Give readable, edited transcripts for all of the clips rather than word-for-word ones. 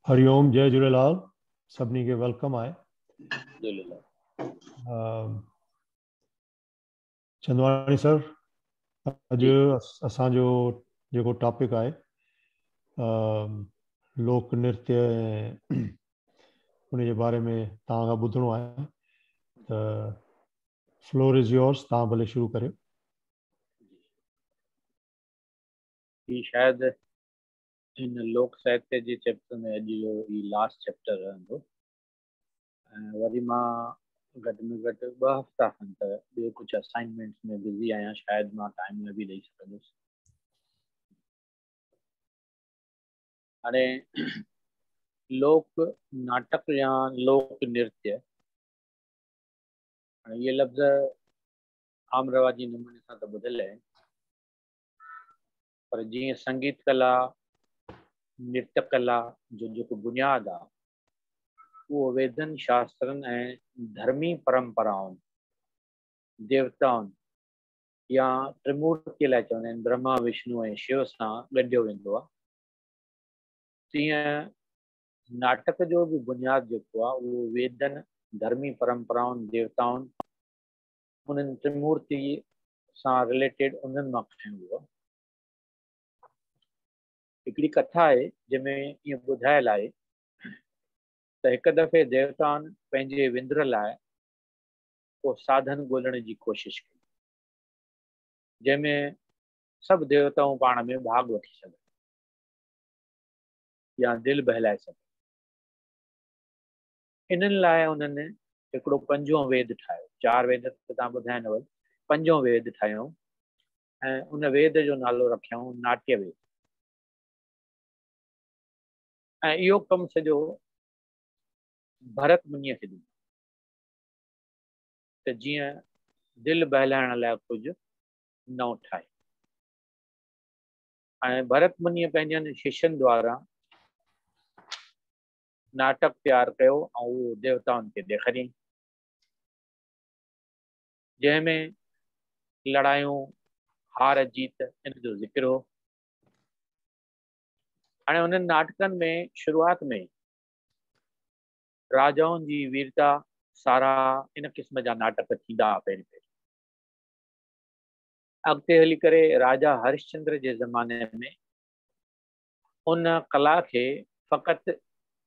हरिओम, जय झूलेलाल। सभिनी खे वेलकम आहे। झूलेलाल। चंदवाणी सर, जी अॼु असांजो जेको टॉपिक आहे लोक नृत्य ऐं उन जे बारे में तव्हां खां ॿुधणो आहे त फ्लोर इज़ योर्स, तव्हां भले शुरू करियो। ही शायद इन लोक साहित्य जे चैप्टर में अॼु जो ही लास्ट चैप्टर रहंदो ऐं वरी मां घटि में घटि 2 हफ़्ता खनि त ॿिए कुझु असाइनमेंट्स में बिज़ी आहियां, शायदि मां टाइम न बि ॾेई सघंदुसि। हाणे लोक नाटक या लोक नृत्य, हाणे इहे लफ़्ज़ आम रवाजी नमूने सां त ॿुधियल आहिनि, पर जीअं संगीत कला, नृत्य कला जो जेको बुनियादु आहे उहो वेदनि, शास्त्रनि ऐं धर्मी परंपराउनि, देवताउनि या त्रिमूर्ति लाइ चवंदा आहिनि, ब्रह्मा, विष्णु ऐं शिव सां ॻंढियो वेंदो आहे। तीअं नाटक जो बि बुनियादु जेको आहे उहो वेदनि, धर्मी परंपराउनि, देवताउनि, उन्हनि त्रिमूर्ति सां रिलेटेड उन्हनि मां खयो आहे। हिकिड़ी कथा आहे जंहिंमें ईअं ॿुधायलु आहे त हिकु दफ़े देवताउनि पंहिंजे विंदुर लाइ को साधन ॻोल्हण जी कोशिशि कई, जंहिंमें सभु देवताऊं पाण में भाग वठी सघनि या दिलि बहलाए सघनि। इन्हनि लाइ उन्हनि हिकिड़ो 5हों वेद ठाहियो। 4 वेद त तव्हां ॿुधाए न वई, 5हों वेद ठाहियूं ऐं उन वेद जो नालो रखियऊं नाट्य वेद। ऐं इहो कमु सॼो भरत मुनीअ खे ॾिनो त जीअं दिलि बहलाइण लाइ कुझु नओं ठाहे। ऐं भरत मुनीअ पंहिंजनि शिष्यनि द्वारा नाटक तयारु कयो ऐं उहो देवताउनि खे ॾेखारियईं, जंहिंमें लड़ायूं, हार जीत इन जो ज़िक्र हो। हाणे उन्हनि नाटकनि में शुरूआत में राजाउनि जी वीरता, साराह, इन क़िस्म जा नाटक थींदा पहिरीं पहिरीं। अॻिते हली करे राजा हरिश्चंद्र जे ज़माने में उन कला खे फ़क़ति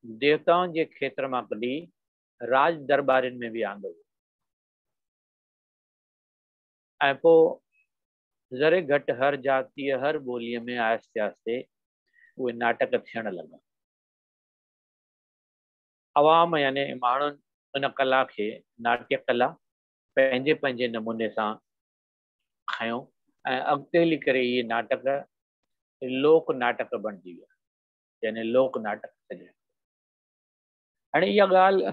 देवताउनि जे खेत्र मां कढी राज दरबारियुनि में बि आंदो वियो ऐं पोइ ज़रे घटि हर जातीअ, हर ॿोलीअ में आहिस्ते आहिस्ते उहे नाटक थियण लॻा। अवाम यानी माण्हुनि उन कला खे, नाट्य कला, पंहिंजे पंहिंजे नमूने सां खयों ऐं अॻिते हली करे इहे नाटक लोक नाटक बणिजी विया, यानी लोक नाटक सॼा। हाणे इहा ॻाल्हि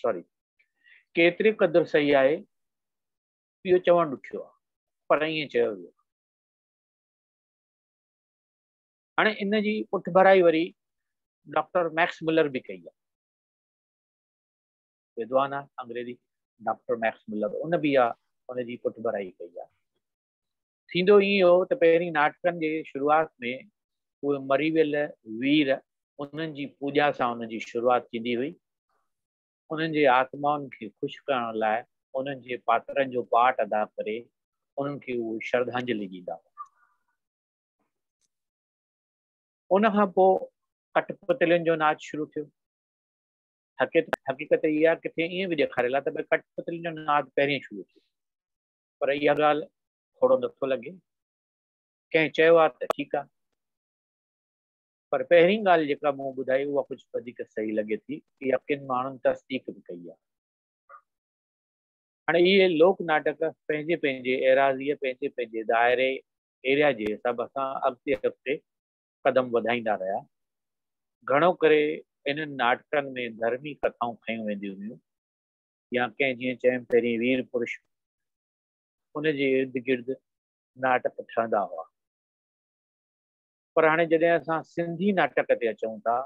सॉरी केतिरी क़दुरु सही आहे इहो चवणु ॾुखियो आहे, पर ईअं चयो वियो। हाणे इन जी पुठिभराई वरी डॉक्टर मैक्स मुलर बि कई आहे, विद्वान आहे अंग्रेजी डॉक्टर मैक्स मुलर, उन बि उनजी पुठिभराई कई आहे। थींदो ईअं हो त पहिरीं नाटकनि जे शुरूआत में उहे मरी वियल वीर, उन्हनि जी पूॼा सां उनजी शुरूआत थींदी हुई। उन्हनि जे आत्माउनि खे ख़ुशि करण लाइ उन्हनि जे पात्रनि जो पाठ अदा करे उन्हनि खे उहे श्रद्धांजलि ॾींदा। उन खां पोइ कठपुतलियुनि जो नाच शुरू थियो। हक़ीक़त इहा आहे, किथे ईअं बि ॾेखारियल आहे त भई कठपुतलियुनि जो नाच पहिरीं शुरू थियो, पर इहा ॻाल्हि थोरो नथो लॻे। कंहिं चयो आहे त ठीकु आहे, पर पहिरीं ॻाल्हि जेका मूं ॿुधाई उहा कुझु वधीक सही लॻे थी, इहा किन माण्हुनि तस्दीक बि कई आहे। हाणे इहे लोक नाटक पंहिंजे पंहिंजे एराज़ीअ, पंहिंजे पंहिंजे दायरे, एरिया जे हिसाब सां अॻिते अॻिते क़दम वधाईंदा रहिया। घणो करे इन्हनि नाटकनि में धर्मी कथाऊं खयूं वेंदियूं हुयूं, या कंहिं जीअं चयमि पहिरीं वीर पुरुष, उनजे इर्द गिर्द नाटक ठहंदा हुआ। पर हाणे जॾहिं असां सिंधी नाटक ते अचूं था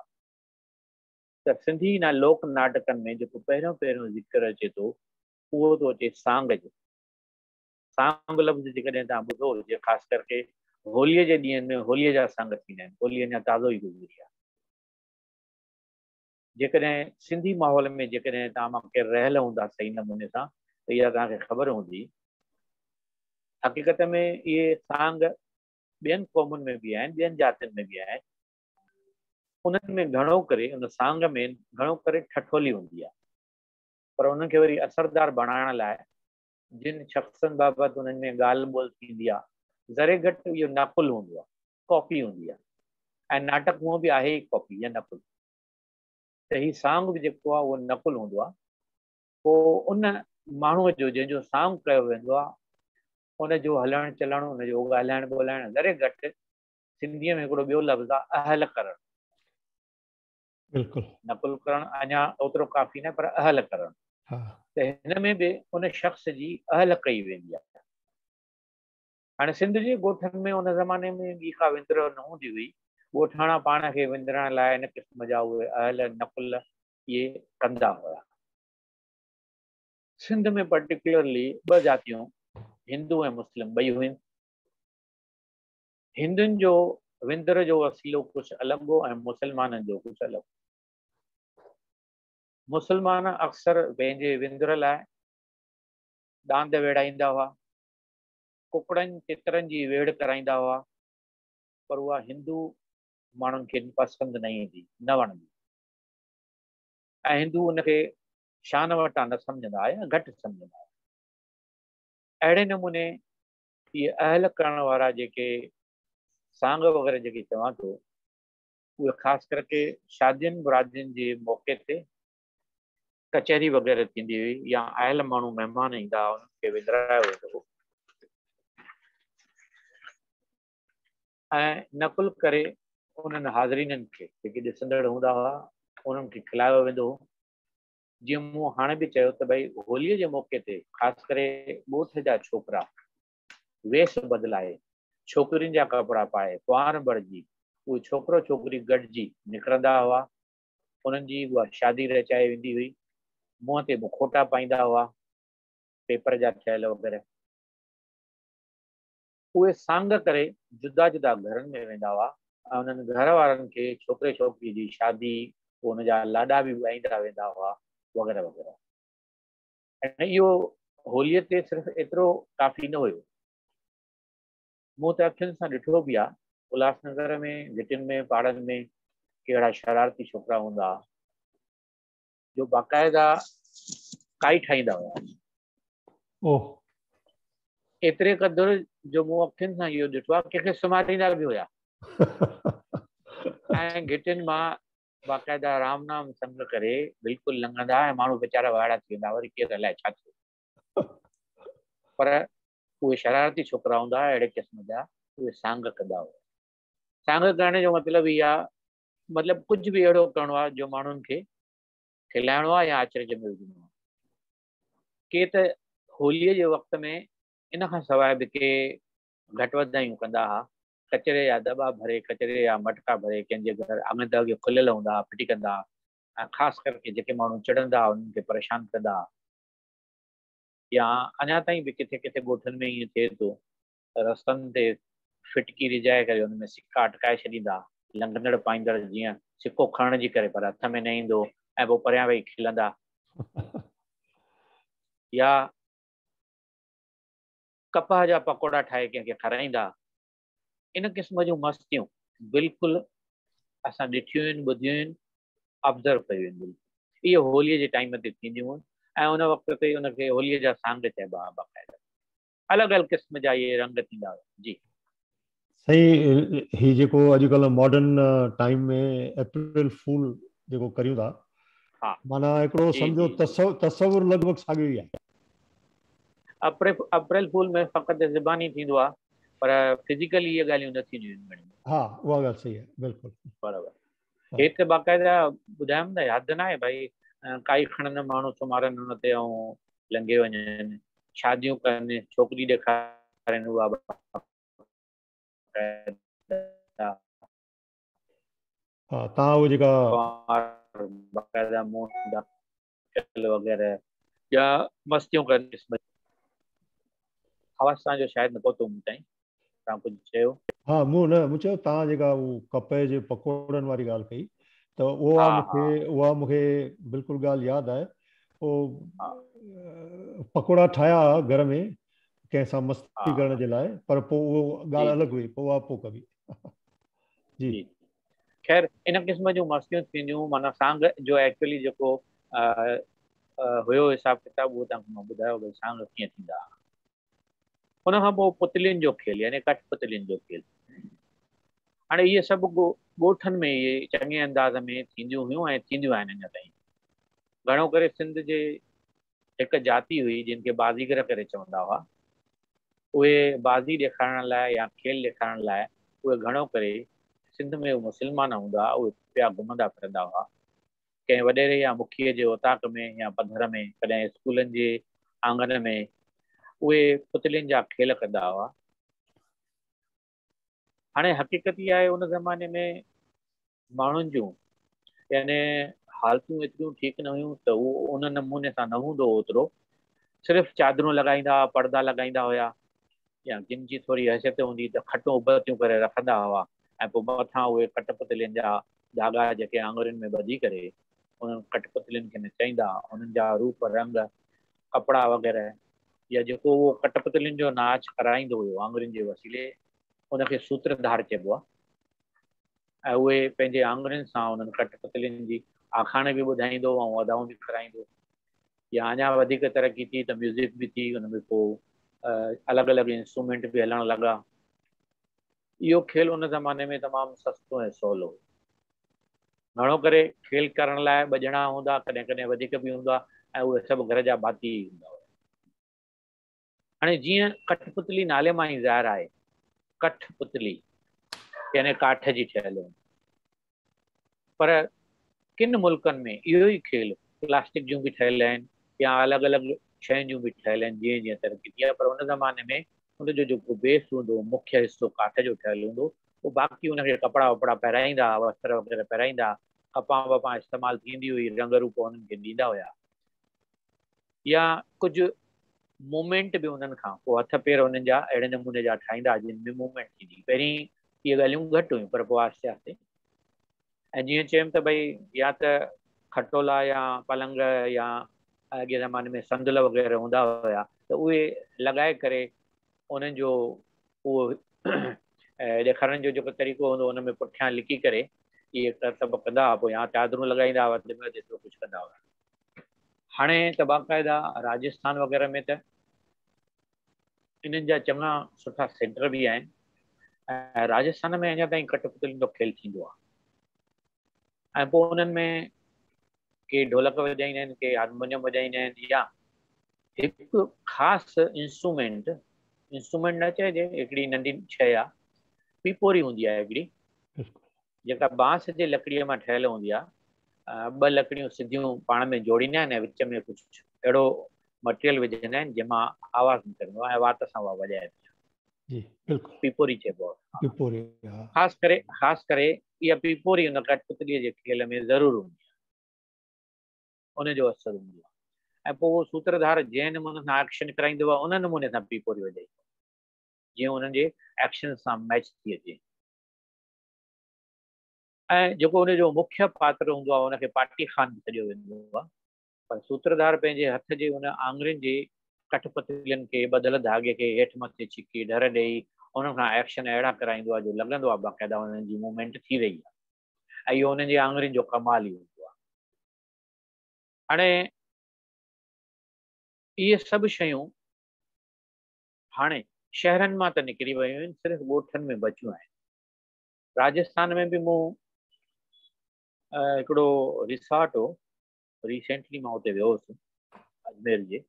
त सिंधी लोक नाटकनि में जेको पहिरियों पहिरियों ज़िक्र अचे थो उहो थो अचे सांग जो। सांग लफ़्ज़ जेकॾहिं तव्हां ॿुधो हुजे, ख़ासि करके होलीअ जे ॾींहंनि में होलीअ जा सांग थींदा आहिनि। होली अञा ताज़ो ई गुज़री आहे। जेकॾहिं सिंधी माहौल में जेकॾहिं तव्हां मां केरु रहियल हूंदा सही नमूने सां त इहा तव्हांखे ख़बर हूंदी। हक़ीक़त में इहे सांग ॿियनि क़ौमुनि में बि आहिनि, ॿियनि जातियुनि में बि आहिनि। उन्हनि में घणो करे उन सांग में घणो करे ठठोली हूंदी आहे, पर उन्हनि खे वरी असरदार बणाइण लाइ जिन शख़्सनि बाबति उन्हनि में ॻाल्हि ॿोल थींदी आहे, ज़रे घटि इहो नकुल हूंदो आहे, कॉपी हूंदी आहे। ऐं नाटक हूअं बि आहे ई कॉपी या नकुल, त हीउ सांग बि जेको आहे उहो नकुल हूंदो आहे। पोइ उन माण्हूअ जो जंहिंजो सांग कयो वेंदो आहे उनजो हलण चलण, उनजो ॻाल्हाइण ॿोलाइण ज़रे घटि सिंधीअ में हिकिड़ो ॿियो लफ़्ज़ आहे अहल करणु। बिल्कुलु। नकुल करणु अञा ओतिरो काफ़ी न, पर अहल करणु। हा। त हिन में बि उन शख़्स जी अहल कई वेंदी आहे। हाणे सिंध जे ॻोठनि में उन ज़माने में ॿी का विंदर न हूंदी हुई। ॻोठाणा पाण खे विंदरण लाइ इन क़िस्म जा उहे अहल नकुल इहे कंदा हुआ। सिंध में पर्टिकुलरली ॿ जातियूं, हिंदू ऐं मुस्लिम ॿई हुयूं। हिंदुनि जो विंदर जो वसीलो कुझु अलॻि हो ऐं मुस्लमाननि जो कुझु अलॻि। मुस्लमान अक्सर पंहिंजे विंदर लाइ डांद वेड़ाईंदा हुआ, कुकड़नि तितरनि जी वेड़ कराईंदा हुआ, पर उहा हिंदू माण्हुनि खे पसंदि न ईंदी, न वणंदी। ऐं हिंदू उनखे शान वटां न सम्झंदा हुआ, घटि सम्झंदा हुआ। अहिड़े नमूने इहे अहल करण वारा जेके सांग वग़ैरह जेके चवां थो, उहे ख़ासि करके शादियुनि मुरादियुनि जे मौक़े ते कचहरी वग़ैरह थींदी हुई, या आयल माण्हू महिमान ईंदा हुआ उन्हनि खे विंदरायो वेंदो हो ऐं नकुल करे उन्हनि हाज़रीननि खे जेके ॾिसंदड़ हूंदा हुआ उन्हनि खे खिलायो वेंदो हो। जीअं मूं हाणे बि चयो त भई होलीअ जे मौक़े ते ख़ासि करे ॻोठ जा छोकिरा वेश बदिलाए, छोकिरियुनि जा कपिड़ा पाए, कुंवार बणिजी उहे छोकिरो छोकिरी गॾिजी निकिरंदा हुआ। उन्हनि जी उहा शादी रचाए वेंदी हुई। मुंहं ते मुखोटा पाईंदा हुआ, पेपर जा ठहियल वग़ैरह। उहे सांग करे जुदा जुदा घरनि में वेंदा हुआ ऐं उन्हनि घर वारनि खे छोकिरे छोकिरी जी शादी, पोइ हुनजा लाॾा बि ॻाईंदा वेंदा हुआ वग़ैरह वग़ैरह। ऐं इहो होलीअ ते सिर्फ़ु एतिरो काफ़ी न हुयो। मूं त अखियुनि सां ॾिठो बि आहे, उल्हासनगर में घिटियुनि में पाड़नि में कहिड़ा शरारती छोकिरा हूंदा जो बाक़ाइदा काई ठाहींदा हुआ। ओह। एतिरे क़दुरु जो मूं अखियुनि सां इहो ॾिठो आहे, कंहिंखे सुम्हारींदा बि हुया। ऐं घिटियुनि मां बाक़ाइदा राम नाम संग करे बिल्कुलु लंघंदा ऐं माण्हू वीचारा वाइड़ा थी वेंदा, वरी केरु अलाए छा थियो। पर उहे शरारती छोकिरा हूंदा हुआ अहिड़े क़िस्म जा, उहे सांग कंदा हुआ। सांग करण जो मतिलबु इहा, मतिलबु कुझु बि अहिड़ो करिणो आहे जो माण्हुनि खे खिलाइणो आहे या अचरज में विझणो आहे। के त होलीअ जे वक़्त में इन खां सवाइ बि के घटि वधायूं कंदा हुआ। कचरे जा दॿा भरे, कचरे जा मटका भरे कंहिंजे घर अॻ दॻ खुलियल हूंदा हुआ फिटी कंदा हुआ, ऐं ख़ासि करके जेके माण्हू चिड़ंदा हुआ उन्हनि खे परेशान कंदा हुआ। या अञा ताईं बि किथे किथे ॻोठनि में ईअं थिए थो, रस्तनि ते फिटकी रिझाए करे हुन में सिक्का अटकाए छॾींदा, लंघंदड़ पाईंदड़ जीअं सिक्को खणण जी करे पर हथ में न ईंदो ऐं पोइ परियां वेही खिलंदा। या कपह जा पकोड़ा ठाहे कंहिंखे खाराईंदा। इन क़िस्म जूं मस्तियूं बिल्कुलु असां ॾिठियूं आहिनि, ॿुधियूं आहिनि, ऑब्ज़र्व कयूं आहिनि। इहे होलीअ जे टाइम ते थींदियूं आहिनि ऐं उन वक़्त ते उनखे होलीअ जा सांग चइबा हुआ। बाक़ाइदा अलॻि अलॻि क़िस्म जा इहे रंग थींदा हुआ। जी सही। ही जेको अॼुकल्ह मॉडर्न टाइम में अप्रैल फूल जेको करियूं था, हा, माना हिकिड़ो जी सम्झो जी जी। तसवुर लॻभॻि साॻियो ई आहे। अप्रैल फूल में फ़क़ति ज़बानी थींदो आहे, पर फिज़िकली इहे ॻाल्हियूं न थींदियूं आहिनि घणियूं। हा, उहा ॻाल्हि सही आहे, बिल्कुलु। बराबरि। हे त बाक़ाइदा ॿुधायमि न, यादि न आहे भई काई खणनि माण्हू सुम्हारनि हुन ते ऐं लंघे वञनि, शादियूं कनि, छोकिरी ॾेखारनि, उहा हा, तव्हां उहो जेका बाक़ाइदा वग़ैरह या मस्तियूं कनि। आवाज़ तव्हांजो शायदि न पहुतो मूं ताईं, तव्हां कुझु चयो? हा, मूं चयो तव्हां जेका उहो कपह जे पकोड़नि वारी ॻाल्हि कई, त हा हा उहा मूंखे बिल्कुलु ॻाल्हि यादि आहे। पोइ हा पकोड़ा ठाहिया घर में कंहिंसां मस्ती हा करण जे लाइ, पर पोइ उहो ॻाल्हि जी अलॻि हुई, पोइ उहा पोइ कबी। जी जी। ख़ैर इन क़िस्म जूं मस्तियूं थींदियूं, माना सांग जो एक्चुअली जेको हुयो हिसाब किताब, उहो तव्हांखे मां ॿुधायो भई सांग कीअं थींदा। हुन खां पोइ पुतलियुनि जो खेल, यानी कठपुतलियुनि जो खेल। हाणे इहे सभु ॻोठनि में इहे चङे अंदाज़ में थींदियूं हुयूं ऐं थींदियूं आहिनि अञा ताईं। घणो करे सिंध जे हिकु जाति हुई जिन खे बाज़ीगर करे चवंदा हुआ। उहे बाज़ी ॾेखारण लाइ या खेल ॾेखारण लाइ उहे घणो करे सिंध में मुस्लमान हूंदा, उहे पिया घुमंदा फिरंदा हुआ कंहिं वॾेरे या मुखीअ जे ओताक में या पधर में, कॾहिं स्कूलनि जे आंगन में उहे पुतलियुनि जा खेल कंदा हुआ। हाणे हक़ीक़त इहा आहे, उन ज़माने में माण्हुनि जूं यानी हालतूं एतिरियूं ठीकु न हुयूं त उहो उन नमूने सां न हूंदो ओतिरो। सिर्फ़ु चादरूं लॻाईंदा हुआ, पर्दा लॻाईंदा हुया, या जिन जी थोरी हैसियत हूंदी त खटूं उबतियूं करे रखंदा हुआ ऐं पोइ मथां उहे कठपुतलियुनि जा धागा जेके आङुरियुनि में ॿधी करे उन्हनि कठपुतलियुनि खे नचाईंदा, उन्हनि जा रूप रंग कपिड़ा वग़ैरह, या जेको उहो कठपुतलियुनि जो नाच कराईंदो हुयो आङुरियुनि जे वसीले, उनखे सूत्रधार चइबो आहे। ऐं उहे पंहिंजे आङुरियुनि सां उन्हनि कठपुतलियुनि जी आखाणी बि ॿुधाईंदो ऐं अदाऊं बि कराईंदो। या अञा वधीक तरक़ी थी त म्यूज़िक बि थी, हुन में पोइ अलॻि अलॻि इंस्ट्रूमेंट बि हलणु लॻा। इहो खेल उन ज़माने में तमामु सस्तो ऐं सवलो हो। घणो करे खेल करण लाइ ॿ ॼणा हूंदा, कॾहिं कॾहिं वधीक बि हूंदा, ऐं उहे सभु घर जा भाती ई हूंदा हुआ। हाणे जीअं कठपुतली नाले मां ई ज़ाहिर आहे, कठपुतली यानी काठ जी ठहियल हूंदी, पर किन मुल्कनि में इहो ई खेल प्लास्टिक जूं बि ठहियल आहिनि या अलॻि अलॻि शयुनि जूं बि ठहियल आहिनि, जीअं जीअं तरक़ी थी आहे। पर उन ज़माने में हुनजो जेको बेस हूंदो, मुख्य हिसो काठ जो ठहियल हूंदो, पोइ बाक़ी हुनखे कपिड़ा वपिड़ा पहिराईंदा, वस्त्र वग़ैरह पहिराईंदा, कपां वपां इस्तेमालु थींदी हुई, रंग रूप हुननि खे ॾींदा हुया, या कुझु मूवमेंट बि उन्हनि खां पोइ हथ पेर उन्हनि जा अहिड़े नमूने जा ठाहींदा जिन में मूवमेंट थींदी। पहिरीं इहे ॻाल्हियूं घटि हुयूं, पर पोइ आहिस्ते आहिस्ते। ऐं जीअं चयुमि त भई या त खटोला या पलंग या अॻे ज़माने में संदल वग़ैरह हूंदा हुया, त उहे लॻाए करे उन्हनि जो उहो ॾेखारण जो जेको तरीक़ो हूंदो, हुन में पुठियां लिकी करे इहे करतब कंदा हुआ। पोइ या चादरूं लॻाईंदा हुआ, जेतिरो कुझु कंदा हुआ। हाणे त बाक़ाइदा राजस्थान वग़ैरह में त इन्हनि जा चङा सुठा सेंटर बि आहिनि, ऐं राजस्थान में अञा ताईं कठपुतलियुनि जो खेल थींदो आहे। ऐं पोइ उन्हनि में के ढोलक वॼाईंदा आहिनि, के हारमोनियम वॼाईंदा आहिनि, या हिकु ख़ासि इंस्ट्रूमेंट न चइजे, हिकिड़ी नंढी शइ आहे, पीपोरी हूंदी आहे हिकिड़ी, जेका बांस जे लकड़ीअ मां ठहियल हूंदी आहे। ॿ लकड़ियूं सिधियूं पाण में जोड़ींदा आहिनि ऐं विच में कुझु अहिड़ो मटेरियल विझंदा आहिनि जंहिंमां आवाज़ु निकिरंदो आहे ऐं वात सां उहा वॼाए। जी बिल्कुलु पीपोरी चइबो आहे। पिपोरी, हा। ख़ासि करे इहा पीपोरी हुन कठपुतलीअ जे खेल में ज़रूरु हूंदी आहे, उनजो असरु हूंदो आहे। ऐं पोइ उहो सूत्रधार जंहिं नमूने सां एक्शन कराईंदो आहे, उन नमूने सां पीपोरी वॼाईंदो आहे, जीअं उन्हनि जे एक्शन सां मैच थी अचे। ऐं जेको उनजो मुख्य पात्र हूंदो आहे, उनखे पाटी खान सॾियो वेंदो आहे। पर सूत्रधार पंहिंजे हथ जे उन आङुरियुनि जे कठपुतलियुनि खे ॿधल धागे खे हेठि मथे छिकी डर ॾेई उन खां एक्शन अहिड़ा कराईंदो आहे जो लॻंदो आहे बाक़ाइदा हुननि जी मूवमेंट थी रही आहे, ऐं इहो हुननि जे आङुरियुनि जो कमाल ई हूंदो आहे। हाणे इहे सभु शयूं हाणे शहरनि मां त निकिरी वियूं आहिनि, सिर्फ़ु ॻोठनि में बचियूं आहिनि। राजस्थान में बि मूं हिकिड़ो रिसॉर्ट हो, रिसेंटली मां हुते वियो हुउसि अजमेर जे,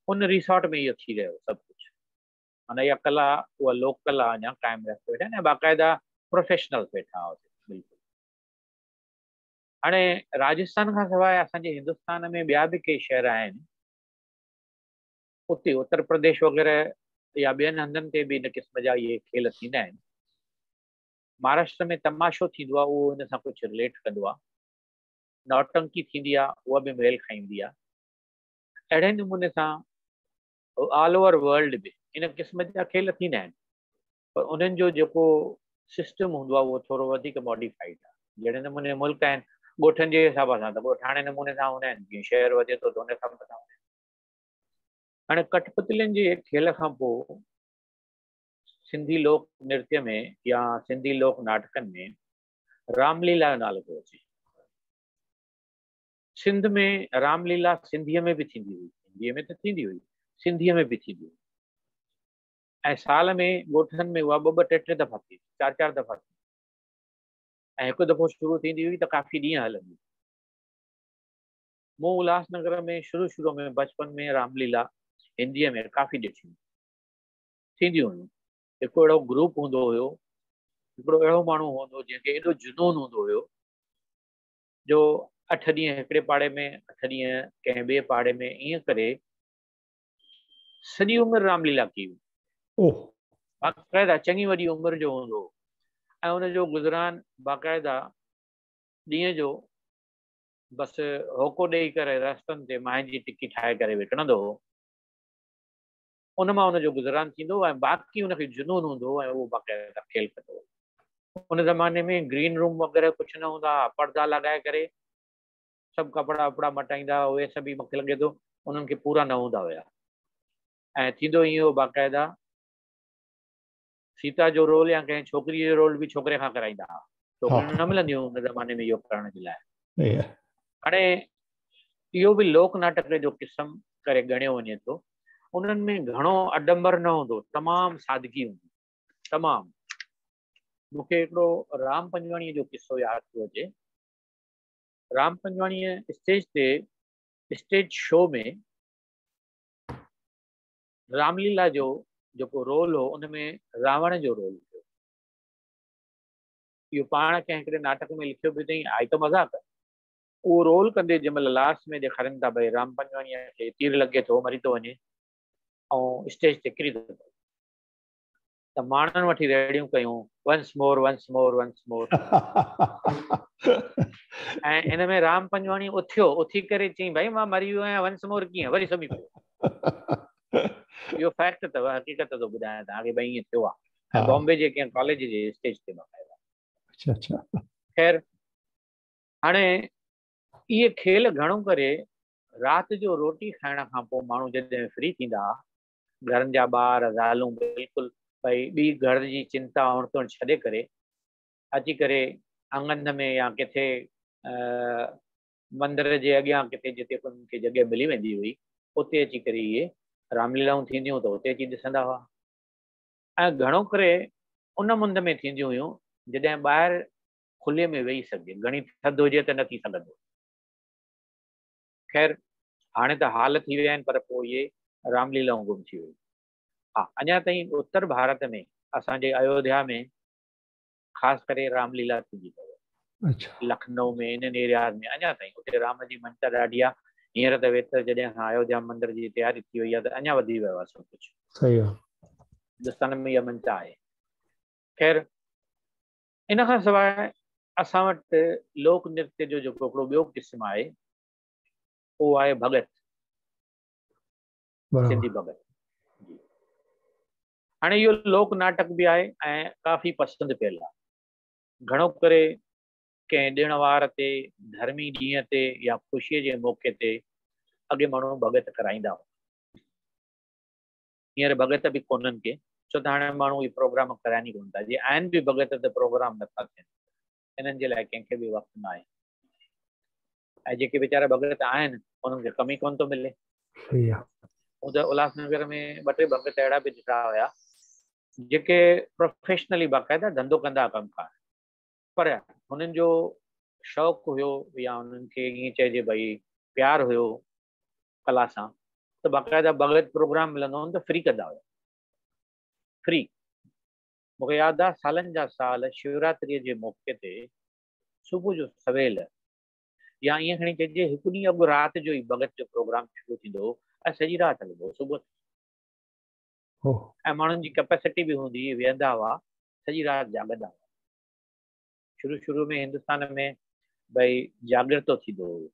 उन रिसॉर्ट में इहो थी रहियो सभु कुझु। माना इहा कला उहा लोकल आहे, अञा क़ाइमु रखे वेठा आहिनि ऐं बाक़ाइदा प्रोफेशनल्स वेठा हुआ बिल्कुलु। हाणे राजस्थान खां सवाइ असांजे हिंदुस्तान में ॿिया बि के शहर आहिनि, उते उत्तर प्रदेश वग़ैरह या ॿियनि हंधनि ते बि इन क़िस्म जा इहे खेल थींदा आहिनि। महाराष्ट्र में तमाशो थींदो आहे, उहो इन सां कुझु रिलेट कंदो आहे। नौटंकी थींदी आहे, उहा बि मेल खाईंदी आहे। अहिड़े नमूने सां ऑल ओवर वर्ल्ड में इन क़िस्म जा खेल थींदा आहिनि, पर उन्हनि जो जेको सिस्टम हूंदो आहे उहो थोरो वधीक मॉडिफाइड आहे। जहिड़े नमूने मुल्क आहिनि ॻोठनि जे हिसाब सां त ॻोठाणे नमूने सां हूंदा आहिनि, जीअं शहर वधे थो त उन हिसाब सां हूंदा आहिनि। हाणे कठपुतलियुनि जे खेल खां पोइ सिंधी लोक नृत्य में या सिंधी लोक नाटकनि में रामलीला जो नालो थो अचे। सिंध में रामलीला सिंधीअ में बि थींदी हुई, हिंदीअ में त थींदी हुई, सिंधीअ में बि थींदी हुई। ऐं साल में ॻोठनि में उहा ॿ ॿ टे टे दफ़ा थी, चार चार दफ़ा थी, ऐं हिकु दफ़ो शुरू थींदी हुई त काफ़ी ॾींहं हलंदी। मूं उल्हासनगर में शुरू में बचपन में रामलीला हिंदीअ में काफ़ी ॾिठियूं थींदियूं हुयूं। हिकिड़ो अहिड़ो ग्रुप हूंदो हुयो, हिकिड़ो अहिड़ो माण्हू हूंदो जंहिंखे एॾो जुनून हूंदो हुयो जो 8 ॾींहं हिकिड़े पाड़े में, 8 ॾींहं कंहिं ॿिए पाड़े में, ईअं करे सॼी उमिरि रामलीला कई। बाक़ाइदा चङी वॾी उमिरि जो हूंदो ऐं उनजो गुज़रान बाक़ाइदा ॾींहं जो बसि होको ॾेई करे रस्तनि ते माए जी टिकी ठाहे करे विकिणंदो हो, उन मां उनजो गुज़रान थींदो ऐं बाक़ी उनखे जुनून हूंदो ऐं उहो बाक़ाइदा खेल कंदो। उन ज़माने में ग्रीन रूम वग़ैरह कुझु न हूंदा, पर्दा लॻाए करे सभु कपिड़ा वपड़ा मटाईंदा, उहे सभु मूंखे लॻे थो उन्हनि खे पूरा न हूंदा हुया। ऐं थींदो ईअं बाक़ाइदा सीता जो रोल या कंहिं छोकिरीअ जो रोल बि छोकिरे खां कराईंदा हुआ, छोकिरियूं न मिलंदियूं हुन ज़माने में इहो करण जे लाइ। हाणे इहो बि लोक नाटक जो क़िस्म करे ॻणियो वञे थो। उन्हनि में घणो अडंबर न हूंदो, तमामु सादगी हूंदी, तमामु। मूंखे हिकिड़ो राम पंजवाणीअ जो किस्सो यादि थो अचे। राम पंजवाणीअ स्टेज शो में रामलीला जो जेको रोल हो उन में रावण जो रोल हो। इहो पाण कंहिं हिकिड़े नाटक में लिखियो बि अथई, आई त मज़ाक। उहो रोल कंदे जंहिंमहिल लास्ट में ॾेखारनि था भई राम पंजवाणीअ खे तीर लॻे थो, मरी थो वञे ऐं स्टेज ते किरी थो पए, त माण्हुनि वठी रेडियूं कयूं, once more once more once more. ऐं इन में राम पंजवाणी उथी करे चई भाई मां मरी वियो आहियां, वंस मोर कीअं, वरी सुम्ही पियो। इहो फैक्ट अथव, हक़ीक़त थो ॿुधायां तव्हांखे, भई ईअं थियो आहे। बॉम्बे जे कंहिं कॉलेज जे स्टेज ते बाक़ाइदा। ख़ैर, हाणे इहे खेल घणो करे राति जो रोटी खाइण खां पोइ माण्हू जॾहिं फ्री थींदा, घरनि जा ॿार ज़ालूं बिल्कुलु भई ॿी घर जी चिंता औरतुनि छॾे करे अची करे आंगन में या किथे मंदर जे अॻियां किथे जिते उन्हनि खे जॻह मिली वेंदी हुई, उते अची करे इहे रामलीलाऊं थींदियूं त उते अची ॾिसंदा हुआ। ऐं घणो करे उन मुंद में थींदियूं हुयूं जॾहिं ॿाहिरि खुले में वेही सघे, घणी थधि हुजे त न थी सघंदो। ख़ैर, हाणे त हाल थी विया आहिनि, पर पोइ इहे रामलीलाऊं गुम थी वयूं। हा, अञा ताईं उत्तर भारत में असांजे अयोध्या में ख़ासि करे रामलीला थींदी अथव। लखनऊ में, इन्हनि एरियाज़ में अञा ताईं उते राम जी मंशा ॾाढी आहे। हींअर त वेतर जॾहिं खां अयोध्या मंदर जी तयारी थी वई आहे त अञा वधी वियो आहे सभु कुझु। सही आहे, हिंदुस्तान में इहा मंशा आहे। ख़ैर, इन खां सवाइ असां वटि लोक नृत्य जो जेको हिकिड़ो ॿियो क़िस्म आहे उहो आहे भॻत, सिंधी भॻत। हाणे इहो लोक नाटक बि आहे ऐं काफ़ी पसंदि कयल आहे। घणो करे कंहिं ॾिण वार ते, धर्मी ॾींहं ते या ख़ुशीअ जे मौक़े ते अॻे माण्हू भॻत कराईंदा हुआ। हींअर भॻत बि कोन्हनि के, छो त हाणे माण्हू इहे प्रोग्राम कराइनि ई कोन था। जीअं आहिनि बि भॻत त प्रोग्राम नथा थियनि, इन्हनि जे लाइ कंहिंखे बि वक़्तु न आहे। ऐं जेके वीचारा भॻत आहिनि उन्हनि खे कमु ई कोन थो मिले। हू त उल्हासनगर में 2-3 भॻत अहिड़ा बि ॾिठा हुया जेके प्रोफेशनली बाक़ाइदा धंधो कंदा कमकार, पर हुननि जो शौक़ु हुयो या हुननि खे ईअं चइजे भई प्यारु हुयो कला सां, त बाक़ाइदा भॻत प्रोग्राम मिलंदो हुओ त फ्री कंदा हुया, फ्री। मूंखे यादि आहे सालनि जा साल शिवरात्रीअ जे मौक़े ते सुबुह जो सवेल या ईअं खणी चइजे हिकु ॾींहुं अॻु राति जो ई भॻत जो प्रोग्राम शुरू थींदो हो ऐं सॼी राति हलंदो हो सुबुह। ऐं माण्हुनि जी कैपेसिटी बि हूंदी, वेहंदा हुआ, सॼी राति जाॻंदा हुआ। शुरू में हिंदुस्तान में भई जागृतो थींदो हुयो,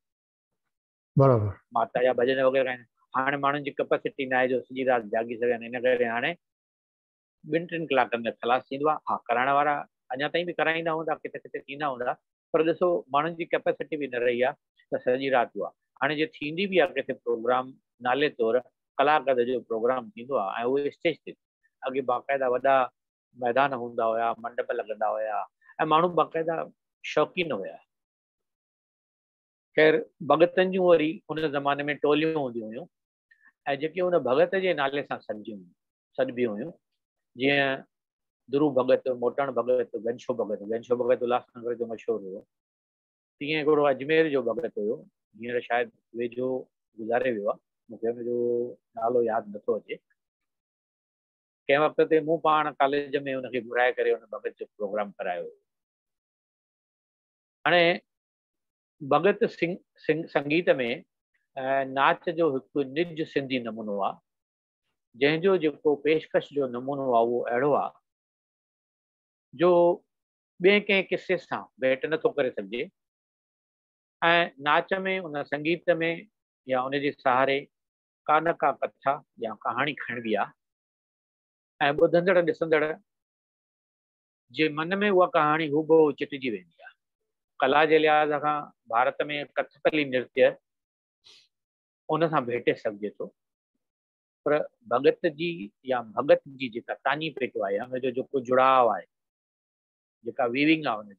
बराबरि, माता जा भॼन वग़ैरह आहिनि। हाणे माण्हुनि जी कैपेसिटी न आहे जो सॼी राति जाॻी सघनि, इन करे हाणे 2-3 कलाकनि में ख़लासु थींदो आहे। हा, कराइण वारा अञा ताईं बि कराईंदा हूंदा, किथे किथे थींदा हूंदा, पर ॾिसो माण्हुनि जी कैपेसिटी बि न रही आहे त सॼी राति उहा हाणे जे थींदी बि आहे किथे प्रोग्राम नाले तौरु कलाक जो प्रोग्राम थींदो आहे ऐं उहे स्टेज ते अॻे बाक़ाइदा वॾा मैदान हूंदा हुया, मंडप लॻंदा हुया ऐं माण्हू बाक़ाइदा शौक़ीन हुया। ख़ैर भॻतनि जूं वरी उन ज़माने में टोलियूं हूंदियूं हुयूं ऐं जेके उन भॻत जे नाले सां सॾिबियूं हुयूं, जीअं ध्रुव भॻत, मोटण भॻत, घनशो भॻत उल्हासनगर जो मशहूरु हुयो। तीअं हिकिड़ो अजमेर जो भॻत हुयो, हींअर शायदि वेझो गुज़ारे वियो आहे, मूंखे हुनजो नालो यादि नथो अचे। कंहिं वक़्त ते मूं पाण कॉलेज में हुनखे घुराए करे हुन भॻत जो प्रोग्राम करायो। हाणे भॻत संगीत में नाच जो हिकु निज सिंधी नमूनो आहे, जंहिंजो जेको पेशकश जो नमूनो आहे उहो अहिड़ो आहे जो ॿिए कंहिं किसे सां भेट नथो करे सघिजे। ऐं नाच में उन संगीत में या उनजे सहारे का न का कथा या कहाणी खणबी आहे ऐं ॿुधंदड़ ॾिसंदड़ जे मन में उहा कहाणी हूबहू चिटिजी वेंदी आहे। कला जे लिहाज़ खां भारत में कथकली नृत्य उन सां भेटे सघिजे थो, पर भॻत जी या भॻत जी जेका तानी पेटो आहे हुनजो जेको जुड़ाव आहे, जेका वीविंग आहे हुनजी,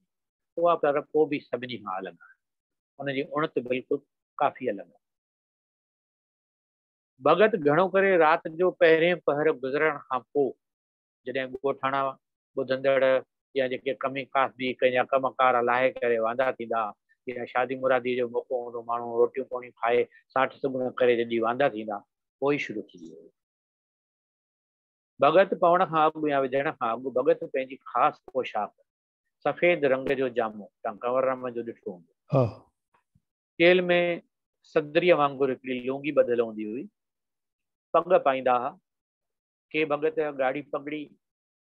उहा पर पोइ बि सभिनी खां अलॻि आहे। हुनजी उणत बिल्कुलु काफ़ी अलॻि आहे। भॻत घणो करे राति जो पहिरें पहर गुज़रण खां पोइ जॾहिं ॻोठाणा ॿुधंदड़ या जेके कमी कासबी कंहिंजा कमकार लाहे करे वांदा थींदा या शादी मुरादी जो मौक़ो हूंदो, माण्हू रोटियूं पाणी खाए साठ सुगुण करे जॾहिं वांदा थींदा, पोइ ई शुरू थी वियो। भॻत पवण खां अॻु या विझण खां अॻु भॻत पंहिंजी ख़ासि पोशाक सफ़ेद रंग जो जामो, तव्हां कंवरराम जो ॾिठो हूंदो, तेल में सदरीअ वांगुरु हिकिड़ी लुंगी ॿधल हूंदी हुई, पग पाईंदा हुआ, के भॻत ॻाढ़ी पगड़ी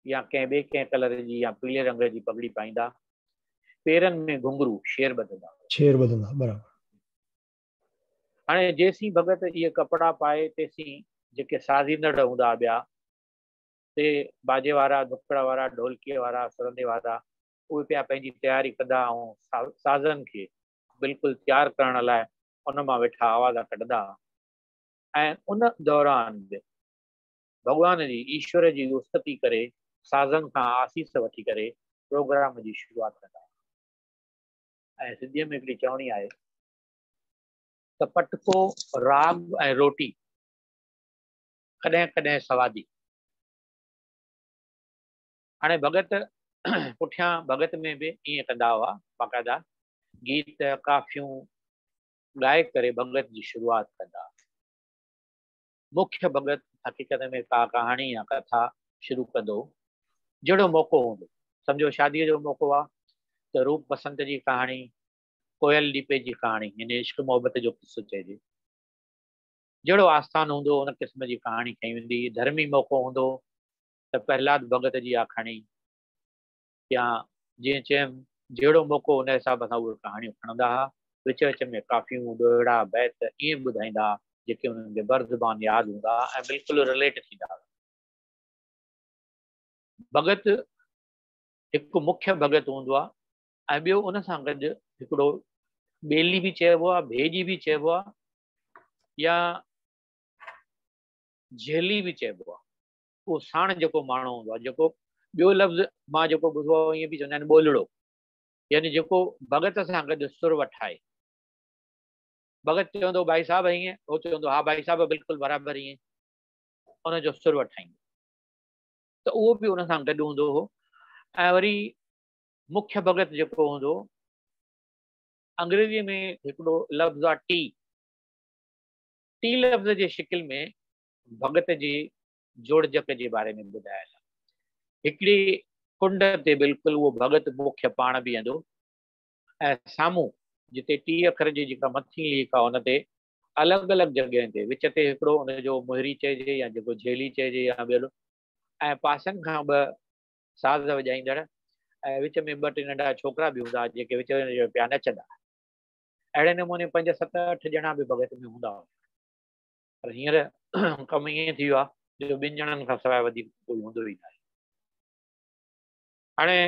या कंहिं ॿिए कंहिं कलर जी या पीले रंग जी पगड़ी पाईंदा, पेरनि में घुंघरू शेर ॿधंदा बराबरि। हाणे जेसीं भॻत इहे कपिड़ा पाए तेसीं जेके साज़ींदड़ हूंदा ॿिया, ते बाजे वारा, दुकड़ वारा, ढोलकीअ वारा, सुरंदे वारा, उहे पिया पंहिंजी तयारी कंदा ऐं साज़नि खे बिल्कुलु तयारु करण लाइ उन मां वेठा आवाज़ कढंदा। ऐं उन दौरान बि भॻवान जी, ईश्वर जी उस्तति करे साज़नि खां आसीस वठी करे प्रोग्राम जी शुरूआति कंदा। ऐं सिंधीअ में हिकिड़ी चवणी आहे त पटको राग ऐं रोटी कॾहिं कॾहिं सवादी। हाणे भॻत पुठियां भॻत में बि ईअं कंदा हुआ, बाक़ाइदा गीत काफ़ियूं ॻाए करे भॻत जी शुरूआति कंदा। मुख्य भॻत हक़ीक़त में का कहाणी या कथा शुरू कंदो, जहिड़ो मौक़ो हूंदो। सम्झो शादीअ जो मौक़ो आहे त रूप बसंत जी कहाणी, कोयल दीपे जी कहाणी, यानी इश्क मोहबत जो किस्सो चइजे। जहिड़ो आस्थान हूंदो उन क़िस्म जी कहाणी खई वेंदी। धर्मी मौक़ो हूंदो त प्रहलाद भॻत जी आखाणी, या जीअं चयमि जहिड़ो मौक़ो उन हिसाब सां उहे कहाणियूं खणंदा हुआ। विच विच में काफ़ियूं, दोहिड़ा, बैत ईअं ॿुधाईंदा जेके उन्हनि खे बर्ज़बान यादि हूंदा ऐं बिल्कुलु रिलेट थींदा। भॻत हिकु मुख्य भॻत हूंदो आहे ऐं ॿियो उन सां गॾु हिकिड़ो ॿेली बि चइबो आहे, भेजी बि चइबो आहे, या झेली बि चइबो आहे। उहो साण जेको माण्हू हूंदो आहे, जेको ॿियो लफ़्ज़ मां जेको ॿुधो आहे ईअं बि चवंदा आहिनि ॿोलड़ो, यानी जेको भॻत सां गॾु सुर वठाए। भॻत चवंदो भाई साहब ईअं, उहो चवंदो हा भाई साहब बिल्कुलु बराबरि ईअं, उनजो सुर वठाईंदो। त उहो बि उन सां गॾु हूंदो हो। ऐं वरी मुख्य भॻत जेको हूंदो, अंग्रेजीअ में हिकिड़ो लफ़्ज़ आहे टी। टी लफ़्ज़ जे शिकिल में भॻत जी जोड़जक जे बारे में ॿुधायल आहे। हिकिड़ी कुंड ते बिल्कुलु उहो भॻत मुख्य पाण बीहंदो ऐं साम्हूं जिते टी अखर जी जेका मथी लीक आहे उन ते अलॻि अलॻि जॻहियुनि ते विच ते हिकिड़ो उनजो मोहिरी चइजे या जेको झेली चइजे या ॿियो, ऐं पासनि खां ॿ साज़ वॼाईंदड़ ऐं विच में ॿ टे नंढा छोकिरा बि हूंदा जेके विच में पिया नचंदा। अहिड़े नमूने 5, 7, 8 ॼणा बि भॻत में हूंदा हुआ। पर हींअर कमु ईअं थी वियो आहे जो 2 ॼणनि खां सवाइ वधीक कोई हूंदो ई न आहे। हाणे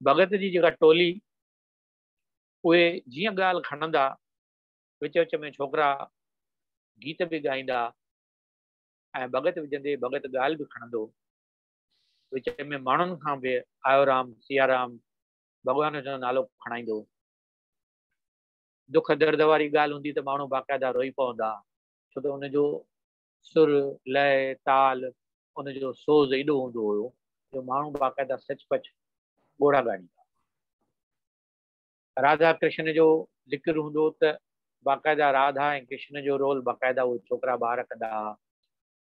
भॻत जी जेका टोली उहे जीअं ॻाल्हि खणंदा, विच विच में छोकिरा गीत बि ॻाईंदा ऐं भॻत विझंदे भॻत ॻाल्हि बि खणंदो, विच में माण्हुनि खां बि आयो राम सिया राम भॻवान जो नालो खणाईंदो। दुख दर्द वारी ॻाल्हि हूंदी त माण्हू बाक़ाइदा रोई पवंदा, छो त हुनजो सुर लय ताल उनजो सोज़ एॾो हूंदो हुयो जो माण्हू बाक़ाइदा सचपच ॻोड़ा ॻाईंदा। राधा कृष्ण जो ज़िक्र हूंदो त बाक़ाइदा राधा ऐं कृष्ण जो रोल बाक़ाइदा उहे छोकिरा ॿार कंदा।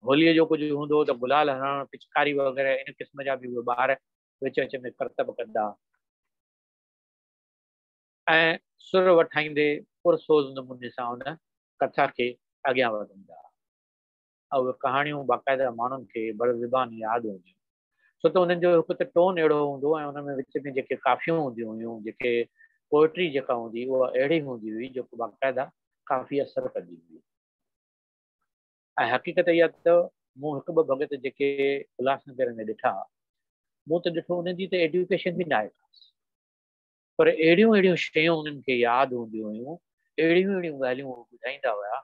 होलीअ जो कुझु हूंदो त गुलाल हणणु पिचकारी वग़ैरह इन क़िस्म जा बि उहे ॿार विच विच में करतब कंदा ऐं सुर वठाईंदे पुरसोज़ नमूने सां उन कथा खे अॻियां वधाईंदा। ऐं उहे कहाणियूं बाक़ाइदा माण्हुनि खे बड़ज़बान यादि हूंदियूं, छो त उन्हनि जो हिकु त टोन अहिड़ो हूंदो ऐं उन में विच में जेके काफ़ियूं हूंदियूं हुयूं, जेके पोइट्री जेका हूंदी उहा अहिड़ी हूंदी हुई जेको बाक़ाइदा काफ़ी असरु कंदी हुई। ऐं हक़ीक़त इहा त मूं हिकु ॿ भॻत जेके उल्हासनगर में ॾिठा, मूं त ॾिठो उन्हनि जी त एडुकेशन बि न आहे, पर अहिड़ियूं अहिड़ियूं शयूं उन्हनि खे यादि हूंदियूं हुयूं, अहिड़ियूं अहिड़ियूं ॻाल्हियूं ॿुधाईंदा हुया,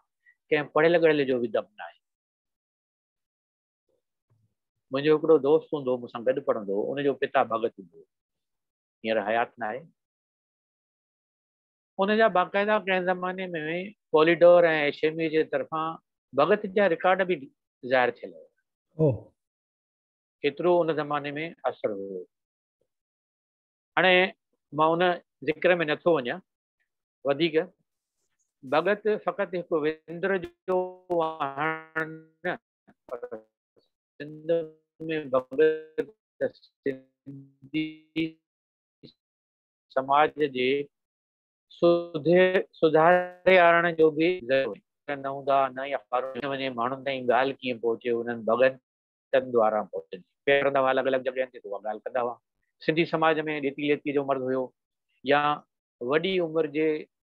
कंहिं पढ़ियल ॻढ़ियल जो बि दम न आहे। मुंहिंजो हिकिड़ो दोस्त हूंदो मूंसां गॾु पढ़ंदो, उनजो पिता भॻत हूंदो, हींअर हयात न आहे। उनजा बाक़ाइदा कंहिं ज़माने में पॉलीडोर ऐं एशमी जे तरफ़ां भॻत जा रिकॉर्ड बि ज़ाहिर थियल हुया। एतिरो उन ज़माने में असरु हुयो। हाणे मां उन ज़िक्र में नथो वञा वधीक। भॻत फ़क़ति हिकु विंदुर जो आहिनि, सिंध में भॻत सिंधी समाज जे सुधारे आणण जो बि न हूंदा, न ई अख़बारुनि में वञे माण्हुनि ताईं ॻाल्हि कीअं पहुचे, उन्हनि भॻतनि द्वारा पहुचंदी। पहिरियों दफ़ा अलॻि अलॻि जॻहियुनि ते उहा ॻाल्हि कंदा हुआ। सिंधी समाज में ॾेती लेती जो मर्द हुयो, या वॾी उमिरि जे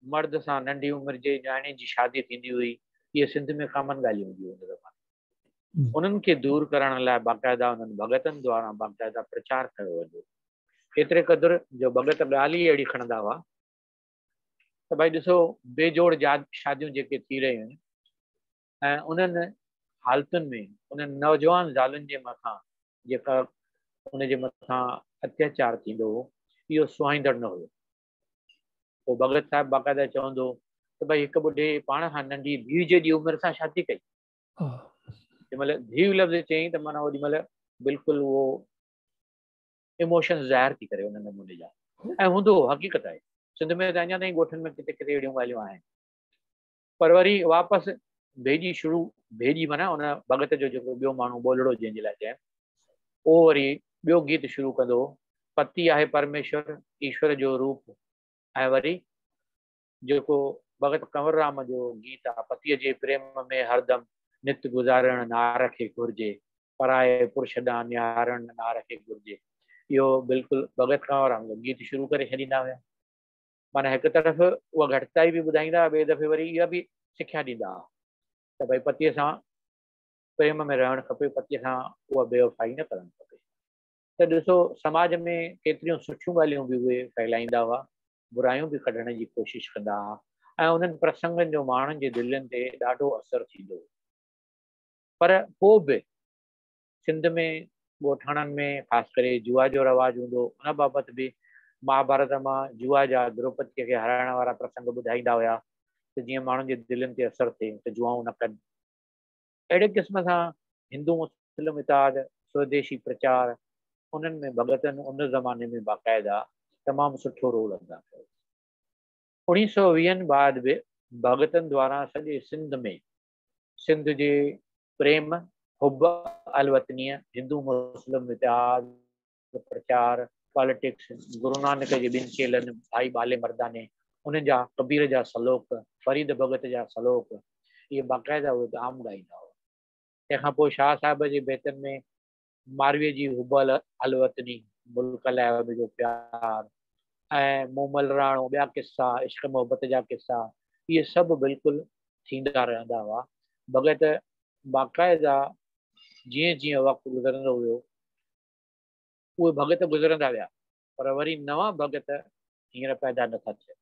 मर्द सां नंढी उमिरि जे न्याणे जी शादी थींदी हुई, इहे सिंध में कॉमन ॻाल्हियूं हूंदियूं हुन ज़माने। उन्हनि खे दूरि करण लाइ बाक़ाइदा उन्हनि भॻतनि द्वारा बाक़ाइदा प्रचार कयो वञे। एतिरे क़दुरु जो भॻत ॻाल्हि ई अहिड़ी खणंदा हुआ त भाई ॾिसो बेजोड़ शादियूं जेके थी रहियूं आहिनि ऐं उन्हनि हालतुनि में उन्हनि नौजवान ज़ालुनि जे मथां जेका उनजे मथां अत्याचार थींदो हो, इहो सुहाईंदड़ न हुयो। पोइ भॻत साहिबु बाक़ाइदा चवंदो त भई हिकु ॿुढे पाण खां नंढी धीउ जी उमिरि सां शादी कई। जंहिंमहिल धीउ लफ़्ज़ चयईं त माना ओॾी महिल बिल्कुलु उहो इमोशन्स ज़ाहिर थी करे उन नमूने जा, ऐं हूंदो हक़ीक़त आहे। सिंध में त अञा ताईं ॻोठनि में किथे किथे अहिड़ियूं ॻाल्हियूं आहिनि। पर वरी वापसि भेजी माना उन भॻत जो जेको ॿियो माण्हू ॿोलड़ो जंहिंजे लाइ चइनि, उहो वरी ॿियो गीत शुरू कंदो, पति आहे परमेश्वर ईश्वर जो रूप। ऐं वरी जेको भॻत कंवरराम जो गीत आहे, पतीअ जे प्रेम में हरदम नित गुज़ारण नार खे घुरिजे, पराए पुरुष ॾांहुं निहारण नार खे घुरिजे। इहो बिल्कुलु भॻत कंवरराम जो गीत शुरू करे छॾींदा हुया। माना हिकु तरफ़ उहा घटिताई बि ॿुधाईंदा, ॿिए दफ़े वरी इहा बि सिख्या ॾींदा त भई पतीअ सां प्रेम में रहणु खपे, पतीअ सां उहा बेवफ़ाई न करणु खपे। त ॾिसो समाज में केतिरियूं सुठियूं ॻाल्हियूं बि उहे फैलाईंदा हुआ, बुरायूं बि कढण जी कोशिशि कंदा हुआ, ऐं उन्हनि प्रसंगनि जो माण्हुनि जे दिलनि ते ॾाढो असरु थींदो हो। पर पोइ बि सिंध में ॻोठाणनि में ख़ासि करे जुआ जो रवाजु हूंदो, उन बाबति बि महाभारत मां जुआ जा द्रौपदीअ खे हराइण वारा प्रसंग ॿुधाईंदा हुया त जीअं माण्हुनि जे दिलनि ते असरु थिए त जुआऊं न कनि। अहिड़े क़िस्म सां हिंदू मुस्लिम इताद स्वदेशी प्रचार उन्हनि में भॻतनि उन ज़माने में बाक़ाइदा तमामु सुठो रोल अदा कयो। 1920 बाद बि भॻतनि द्वारा सॼे सिंध में सिंध जे प्रेम हुब अलवतनीअ हिंदू मुस्लिम इतिहाद प्रचार पॉलिटिक्स गुरु नानक जे ॿिनि चेलनि भाई बाले मर्दाने उन्हनि जा कबीर जा सलोक फरीद भॻत जा सलोक इहे बाक़ाइदा उहे आम ॻाईंदा हुआ। तंहिंखां पोइ शाह साहिब जे बैतनि में मारवीअ जी हुब अलवतनी मुल्क लाइ उनजो प्यार ऐं मोमल राणो ॿिया किस्सा इश्क मोहबत जा किस्सा इहे सभु बिल्कुलु थींदा रहंदा हुआ। भॻत बाक़ाइदा जीअं जीअं वक़्तु गुज़रंदो हुयो उहे भॻत गुज़रंदा विया, पर वरी नवां भॻत हींअर पैदा नथा थियनि।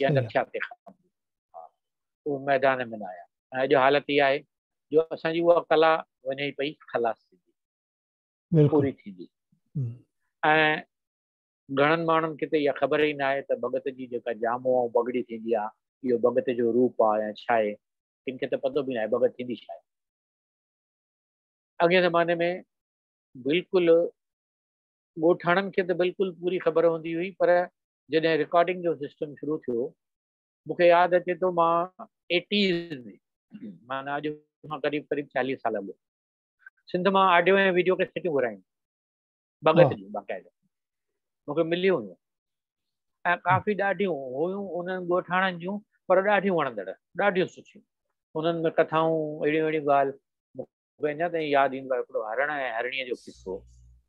या न थिया तंहिंखां उहो मैदान में न आया। ऐं अॼु हालत इहा आहे जो असांजी उहा कला वञे पई ख़लास थींदी, पूरी थींदी। ऐं घणनि माण्हुनि खे त इहा ख़बर ई न आहे त भॻत जी जेका जामो ऐं पगड़ी थींदी आहे इहो भॻत जो रूप आहे या छा आहे, किन खे त पतो बि न आहे भॻत थींदी छा आहे। अॻे ज़माने में बिल्कुलु ॻोठाणनि खे त बिल्कुलु पूरी ख़बर हूंदी हुई, पर जॾहिं रिकॉर्डिंग जो सिस्टम शुरू थियो मूंखे यादि अचे थो मां 80s में, माना अॼु खां क़रीब 40 साल अॻु सिंध मां ऑडियो ऐं वीडियो कैसेटूं घुरायूं भॻत जूं बाक़ाइदा मूंखे मिलियूं हुयूं ऐं काफ़ी ॾाढियूं हुयूं उन्हनि ॻोठाणनि जूं, पर ॾाढियूं वणंदड़, ॾाढियूं सुठियूं। उन्हनि में कथाऊं अहिड़ियूं अहिड़ियूं ॻाल्हि मूंखे अञा ताईं यादि ईंदो आहे। हिकिड़ो हरण ऐं हरणीअ जो किसो,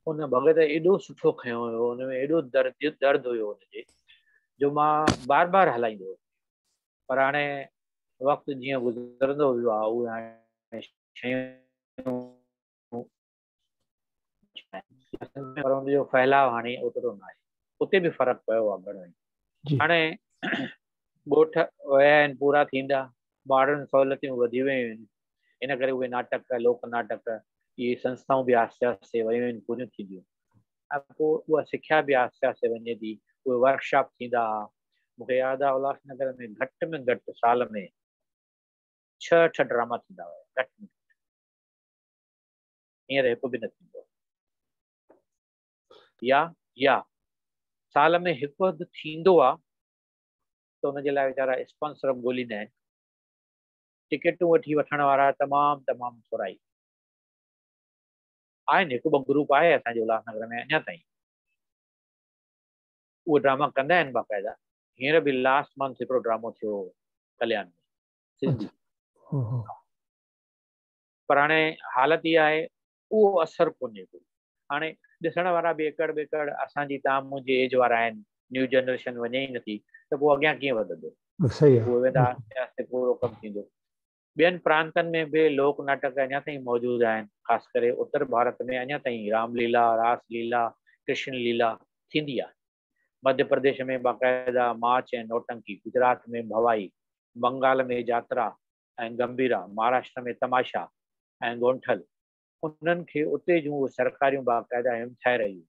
उन भॻत एॾो सुठो खयो हुयो, हुन में एॾो दर्द हुयो हुनजे जो मां बार बार हलाईंदो हुयो। पर हाणे वक़्तु जीअं गुज़रंदो वियो आहे उहे हाणे शयूं पर हुनजो फैलाव हाणे ओतिरो न आहे, उते बि फ़र्क़ु पियो आहे घणो। हाणे ॻोठ विया आहिनि पूरा थींदा, ॿारनि सहूलियतूं वधी वियूं आहिनि, इन करे उहे नाटक लोक नाटक इहे संस्थाऊं बि आहिस्ते आहिस्ते वयूं आहिनि, पूरियूं थींदियूं। ऐं पोइ उहा सिख्या बि आहिस्ते आहिस्ते वञे थी, उहे वर्कशॉप थींदा हुआ। मूंखे यादि आहे उल्हासनगर में घटि साल में 6-8 ड्रामा थींदा हुआ, घटि में घटि। हींअर हिकु बि न थींदो या साल में हिकु अधु थींदो आहे त हुनजे लाइ वीचारा स्पॉन्सर ॻोल्हींदा आहिनि। टिकटूं वठण वारा तमामु थोरा ई आहिनि, हिकु ॿ ग्रुप आहे असांजे उल्हासनगर में अञा ताईं, उहे ड्रामा कंदा आहिनि बाक़ाइदा। हींअर बि लास्ट मंथ हिकिड़ो ड्रामो थियो कल्याण में सिंधी, पर हाणे हालत इहा आहे उहो असरु कोन्हे को। हाणे ॾिसण वारा बि एकड़ बेकड़ असांजी तव्हां मुंहिंजी एज वारा आहिनि, न्यू जनरेशन वञे ई नथी त पोइ अॻियां कीअं वधंदो? उहे वेंदा आहिस्ते आहिस्ते पूरो कमु थींदो। ॿियनि प्रांतनि में बि लोक नाटक अञा ताईं मौजूदु आहिनि, ख़ासि करे उत्तर भारत में अञा ताईं रामलीला, रासलीला, कृष्ण लीला थींदी आहे। मध्य प्रदेश में बाक़ाइदा मार्च ऐं नौटंकी, गुजरात में भवाई, बंगाल में जात्रा ऐं गंभीरा, महाराष्ट्र में तमाशा ऐं गोंठल। उन्हनि खे उते जूं सरकारियूं बाक़ाइदा हिमथाए रहियूं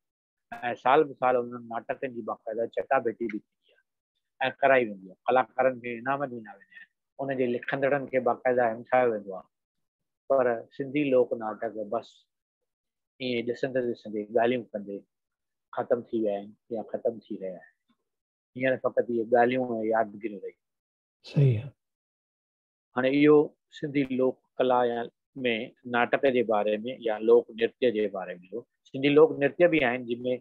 ऐं साल ब साल उन्हनि नाटकनि जी बाक़ाइदा चटाभेटी बि थींदी आहे ऐं कराई वेंदी आहे। कलाकारनि खे इनाम ॾिना वेंदा आहिनि, उनजे लिखंदड़नि खे बाक़ाइदा हिमथायो वेंदो आहे। पर सिंधी लोक नाटक बसि ईअं ॾिसंदे ॾिसंदे ॻाल्हियूं कंदे ख़तमु थी विया आहिनि या ख़तमु थी रहिया आहिनि। हींअर फ़क़ति इहे ॻाल्हियूं ऐं यादगिरियूं रही। सही आहे। हाणे इहो सिंधी लोक कला या में नाटक जे बारे में या लोक नृत्य जे बारे में हो। सिंधी लोक नृत्य बि आहिनि जिनमें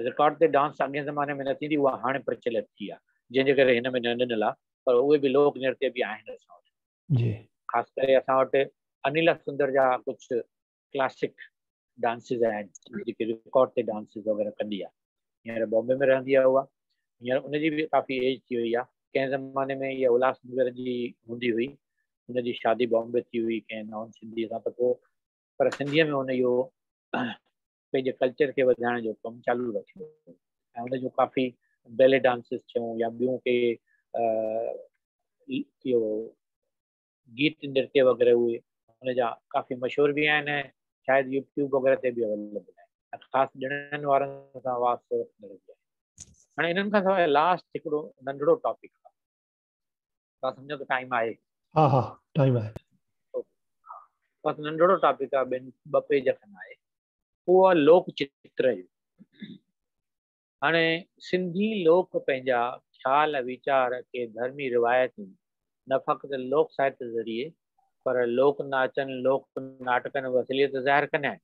रिकॉर्ड ते डांस अॻे ज़माने में न थींदी, उहा हाणे प्रचलित थी आहे, जंहिंजे करे हिन में न ॾिनल आहे, पर उहे बि लोक नृत्य बि आहिनि असां वटि। ख़ासि करे असां वटि अनिल सुंदर जा कुझु क्लासिक डांसिस आहिनि जेके रिकॉर्ड ते डांसिस वग़ैरह कंदी आहे। हींअर बॉम्बे में रहंदी आहे उहा, हींअर उनजी बि काफ़ी एज थी वई आहे। कंहिं ज़माने में इहा उल्हासनगर जी हूंदी हुई, हुनजी शादी बॉम्बे थी हुई कंहिं नॉन सिंधीअ सां, त पोइ पर सिंधीअ में हुन इहो पंहिंजे कल्चर खे वधाइण जो कमु चालू रखियो ऐं हुनजो काफ़ी बैले डांसिस थियूं या ॿियूं के इहो गीत नृत्य वग़ैरह उहे हुनजा काफ़ी मशहूर बि आहिनि ऐं शायदि यूट्यूब वग़ैरह ते बि अवेलेबल आहिनि। ख़ासि ॾिणनि वारनि सां वास्तो रखंदड़ बि आहे। हाणे इन्हनि खां सवाइ लास्ट हिकिड़ो नंढिड़ो टॉपिक आहे, तव्हां सम्झो त टाइम आहे? हा टाइम आहे। बसि नंढिड़ो टॉपिक आहे, 2 पेज खनि आहे, उहो आहे लोक चित्र जो। हाणे सिंधी लोक पंहिंजा ख़्याल वीचार के धर्मी रिवायतूं न फ़क़ति लोक साहित्य ज़रिए पर लोक नाचनि लोक नाटकनि वसीले ते ज़ाहिर कंदा आहिनि।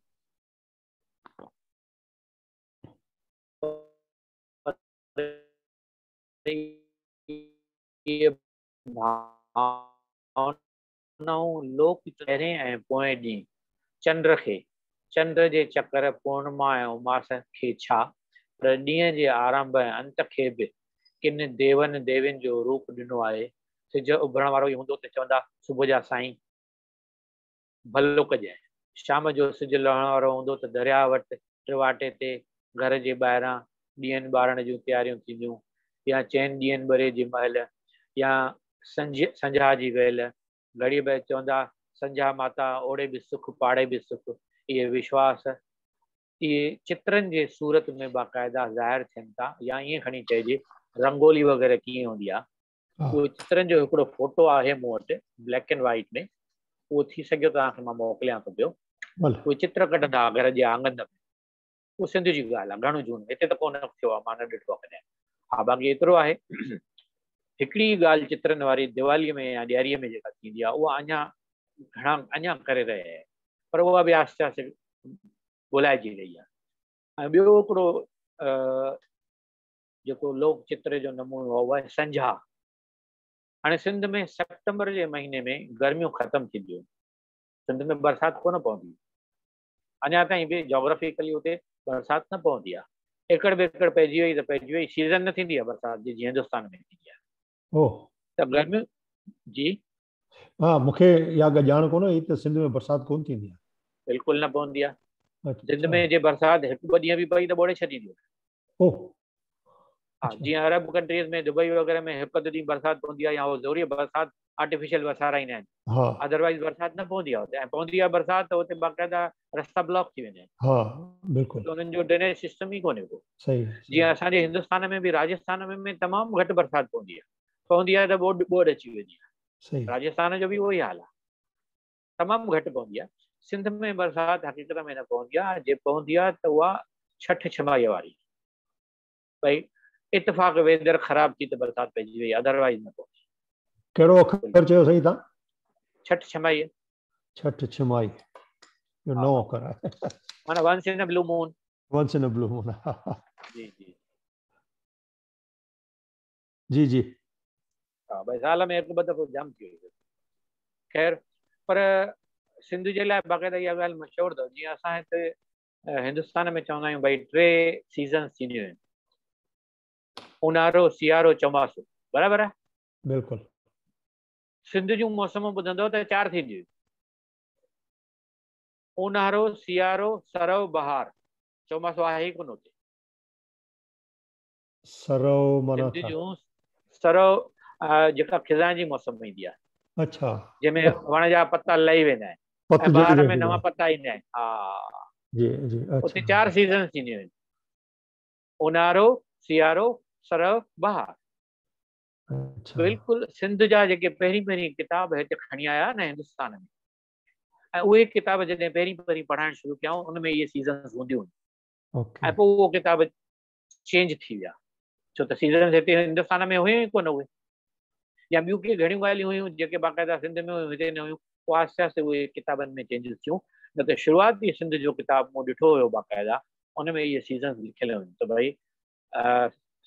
लोक पहिरें ऐं पोएं ॾींहुं चंड खे, चंड जे चकर पूर्णिमा ऐं उमास खे छा, पर ॾींहं जे आरंभ ऐं अंत खे बि किन देवनि देवियुनि जो रूप ॾिनो आहे। सिज उभरण वारो ई हूंदो त चवंदा सुबुह जा साईं भलो कजांइ, शाम जो सिज लहण वारो हूंदो त दरिया वटि टिवाटे ते घर जे ॿाहिरां ॾींहंनि ॿारण जूं तयारियूं थींदियूं। या चइनि ॾींहंनि बरे जी महल या संझा जी वेल घड़ी बि चवंदा संझा माता ओड़े बि सुख पाड़े बि सुख। इहे विश्वास इहे चित्रनि जे सूरत में बाक़ाइदा ज़ाहिर थियनि था। या ईअं खणी चइजे रंगोली वग़ैरह कीअं हूंदी आहे उहे चित्रनि जो हिकिड़ो फोटो आहे मूं वटि ब्लैक एंड वाइट में, उहो थी सघियो तव्हांखे मां मोकिलियां थो पियो। उहे चित्र कढंदा घर जे आंगन में, उहो सिंध जी ॻाल्हि आहे घणो झूनो, हिते त कोन थियो आहे, मां न ॾिठो आहे कॾहिं। हा बाक़ी एतिरो आहे हिकिड़ी ॻाल्हि चित्रनि वारी दिवालीअ में या ॾियारीअ में जेका थींदी आहे उहा अञा करे रहिया आहिनि, पर उहा बि आस्ते आस्ते ॻोल्हाइजी रही आहे। ऐं ॿियो हिकिड़ो जेको लोक चित्र जो नमूनो आहे उहा आहे संझा। हाणे सिंध में सेप्टेंबर जे महीने में गर्मियूं ख़तमु थींदियूं, सिंध में बरसाति कोन पवंदी अञा ताईं बि, जोग्राफिकली हुते बरसाति न पवंदी आहे। एकड़ बेकड़ पइजी वई त पइजी वई, सीज़न न थींदी आहे बरसाति जी जीअं हिंदुस्तान में थींदी आहे। त गर्मियूं जी हाँ मूंखे इहा ॼाण कोन हुई त सिंध में बरसाति कोन थींदी आहे। बिल्कुलु न पवंदी आहे। सिंध में जे बरसाति हिकु ॿ ॾींहं बि पई त ॿोड़े छॾींदी। हा जीअं अरब कंट्रीज़ में दुबई वग़ैरह में हिकु ॿ ॾींहुं बरसाति पवंदी आहे या उहो ज़रूरी बरसाति आर्टिफिशियल वसाराईंदा आहिनि, अदरवाइज़ बरसाति न पवंदी आहे हुते। ऐं पवंदी आहे बरसाति त हुते बाक़ाइदा रस्ता ब्लॉक थी वेंदा आहिनि। बिल्कुलु उन्हनि जो ड्रेनेज सिस्टम ई कोन्हे को। सही जीअं असांजे हिंदुस्तान में बि राजस्थान में तमामु घटि बरसाति पवंदी आहे त ॿोॾि अची वेंदी आहे। राजस्थान जो बि उहो ई हाल आहे, तमामु घटि पवंदी आहे। सिंध में बरसाति हक़ीक़त में न पवंदी आहे, जे पवंदी आहे त उहा छठ छमाईअ वारी, भई इतफ़ाक़ वेदर ख़राब थी त बरसाति पइजी वई, अदरवाइज़ न पवंदी। कहिड़ो अख़र चयो सही तव्हां? छठ छमाई। छठ छमाई जो नओं अख़र आहे, माना once in a blue moon. Once in a blue moon. जी जी जी जी हा भई साल में हिकु ॿ दफ़ो जाम थी वई। ख़ैर पर सिंध जे लाइ बाक़ाइदा इहा ॻाल्हि मशहूरु अथव। जीअं असां हिते हिंदुस्तान में चवंदा आहियूं भई 3 सीज़न्स थींदियूं आहिनि, ऊन्हारो सियारो चौमासो, बराबरि आहे? बिल्कुलु। सिंध जूं मौसम ॿुधंदव त 4 थींदियूं, ऊन्हारो सियारो सरव बहार, चौमासो आहे ई कोन हुते। सरव माना सिंध जूं सरव जेका खिज़ाइण जी मौसम में ईंदी आहे, अच्छा, जंहिंमें वण जा पता लही वेंदा आहिनि ऐं बहार में नवां पता ईंदा आहिनि। हा जी जी उते 4 सीज़न थींदियूं आहिनि, ऊन्हारो सियारो सरव बहार। बिल्कुलु सिंध जा जेके पहिरीं किताब हिते खणी आया न हिंदुस्तान में, ऐं उहे किताब जॾहिं पहिरीं पढ़ाइणु शुरू कयूं उन में इहे सीज़न्स हूंदियूं हुयूं। ऐं पोइ उहो किताब चेंज थी विया, छो त सीज़न्स हिते हिंदुस्तान में हुयूं ई कोन उहे, या ॿियूं के घणियूं ॻाल्हियूं हुयूं जेके बाक़ाइदा सिंध में हुयूं हिते न हुयूं, पोइ आस्ते आस्ते उहे किताबनि में चेंजिस थियूं। न त शुरूआती सिंध जो किताब मूं ॾिठो हुयो बाक़ाइदा, उन में इहे सीज़न्स लिखियल हुयूं त भई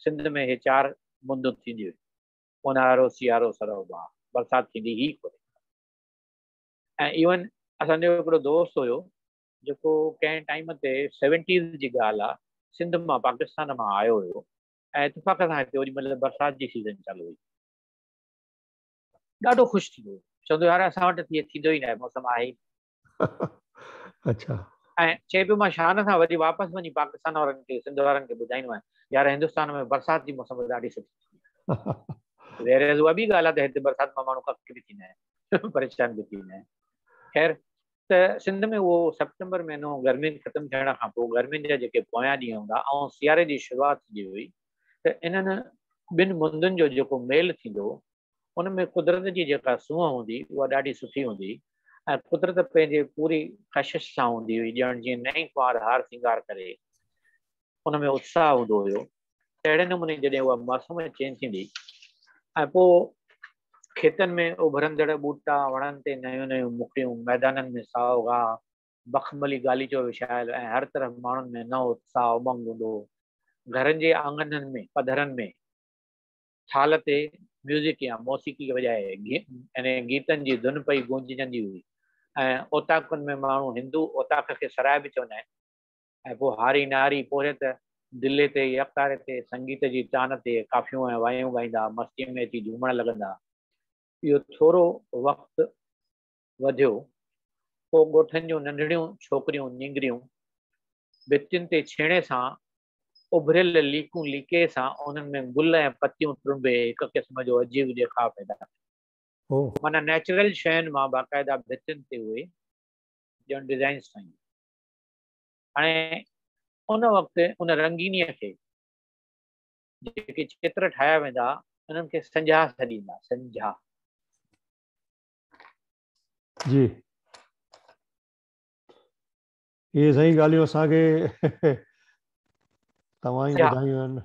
सिंध में इहे 4 मुंदूं थींदियूं, ऊन्हारो सियारो सरव बहार, बरसाति थींदी ई कोन्हे। ऐं इवन असांजो हिकिड़ो दोस्त हुयो जेको कंहिं टाइम ते 70s जी ॻाल्हि आहे, सिंध मां पाकिस्तान मां आयो हुयो ऐं इतफ़ाक़ सां हिते ओॾी महिल बरसाति जी सीज़न चालू हुई। ॾाढो ख़ुशि थी वियो, चवंदो यार असां वटि इहे थींदो ई न आहे, मौसम आहे ई। अच्छा। ऐं चए पियो मां शान सां वरी वापसि वञी पाकिस्तान वारनि खे सिंध वारनि खे ॿुधाईंदो आहियां यार हिंदुस्तान में बरसाति जी मौसम ॾाढी सुठी थी आहे। वेर उहा बि ॻाल्हि आहे त हिते बरसाति मां माण्हू कख बि थींदा आहिनि, परेशान बि थींदा आहिनि। ख़ैर त सिंध में उहो सेप्टेंबर महीनो गर्मी ख़तमु थियण खां पोइ गर्मियुनि जा जेके पोयां ॾींहं हूंदा ऐं सियारे जी शुरूआति थींदी हुई, त इन्हनि ॿिनि मुंदुनि जो जेको मेल थींदो उन में कुदरत जी जेका सूंहं हूंदी उहा ॾाढी सुठी हूंदी ऐं कुदरत पंहिंजे पूरी कशिश सां हूंदी हुई, ॼण जीअं नई कुंवार हार श्रंगार करे उन में उत्साह हूंदो हुयो। अहिड़े नमूने जॾहिं उहा मौसम चेंज थींदी ऐं पोइ खेतनि में उभरंदड़ ॿूटा, वणनि ते नयूं नयूं मुखियूं, मैदाननि में साओ गाह, मखमली गालीचो विछायल ऐं हर तरफ़ माण्हुनि में नओं उत्साह उमंग हूंदो। घरनि जे आंगननि में पधरनि में थाल ते म्यूज़िक या मौसीक़ी वॼाए गीतनि जी धुन पई गूंजंदी हुई ऐं ओताकुनि में माण्हू हिंदू ओताक खे सराय बि चवंदा आहिनि। ऐं पोइ हारी नारी पोइ त दिले ते यकतारे ते संगीत जी तान ते काफ़ियूं ऐं वायूं ॻाईंदा, मस्तीअ में अची झूमण लॻंदा। इहो थोरो वक़्तु वधियो, पोइ ॻोठनि जूं नंढड़ियूं छोकिरियूं निंगरियूं भितियुनि ते छेणे सां उभरियल लीके सां उन्हनि में गुल ऐं पतियूं टुंबे हिकु क़िस्म जो अजीब ॾेखाव पैदा कयो। माना नेचुरल शयुनि मां बाक़ाइदा भितियुनि ते उहे ॼण डिज़ाइन्स ठाहियूं। हाणे उन वक़्तु उन रंगीनीअ खे जेके चित्र ठाहिया वेंदा उन्हनि खे संझा सॾींदा, संझा। जी, ये सही ॻाल्हियूं असांखे तव्हां ई ॿुधायूं आहिनि।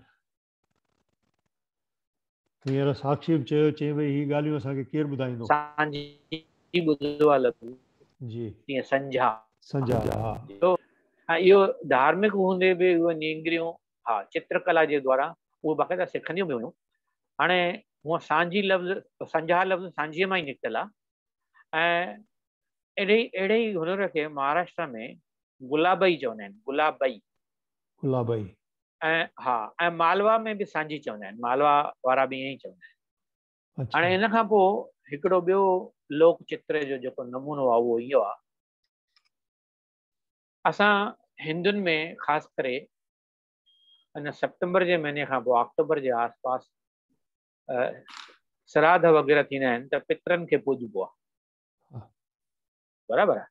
हींअर साक्षी बि चयो, चई भई ही ॻाल्हियूं असांखे केरु ॿुधाईंदो? सांझी ॿुधो आहे लफ़्ज़ जी, तीअं संझा। संझा, हा। इहो धार्मिक हूंदे बि उहे नींगरियूं हा चित्रकला जे द्वारा उहे बाक़ाइदा सिखंदियूं बि हुयूं। हाणे हूअं सांझी लफ़्ज़ संझा लफ़्ज़ सांझीअ मां ई निकितल आहे ऐं अहिड़े ई हुनर खे महाराष्ट्र में गुलाबई चवंदा आहिनि, गुलाबई। गुलाबई। ऐं हा, ऐं मालवा में बि सांझी चवंदा आहिनि, मालवा वारा बि ईअं ई चवंदा आहिनि। हाणे इन खां पोइ हिकिड़ो ॿियो लोक चित्र जो जेको नमूनो आहे उहो इहो आहे। असां हिंदुनि में ख़ासि करे इन सितंबर जे महीने खां पोइ अक्टूबर जे आसपास श्राद्ध वग़ैरह थींदा आहिनि त पितरनि खे पूॼबो आहे, बराबरि आहे।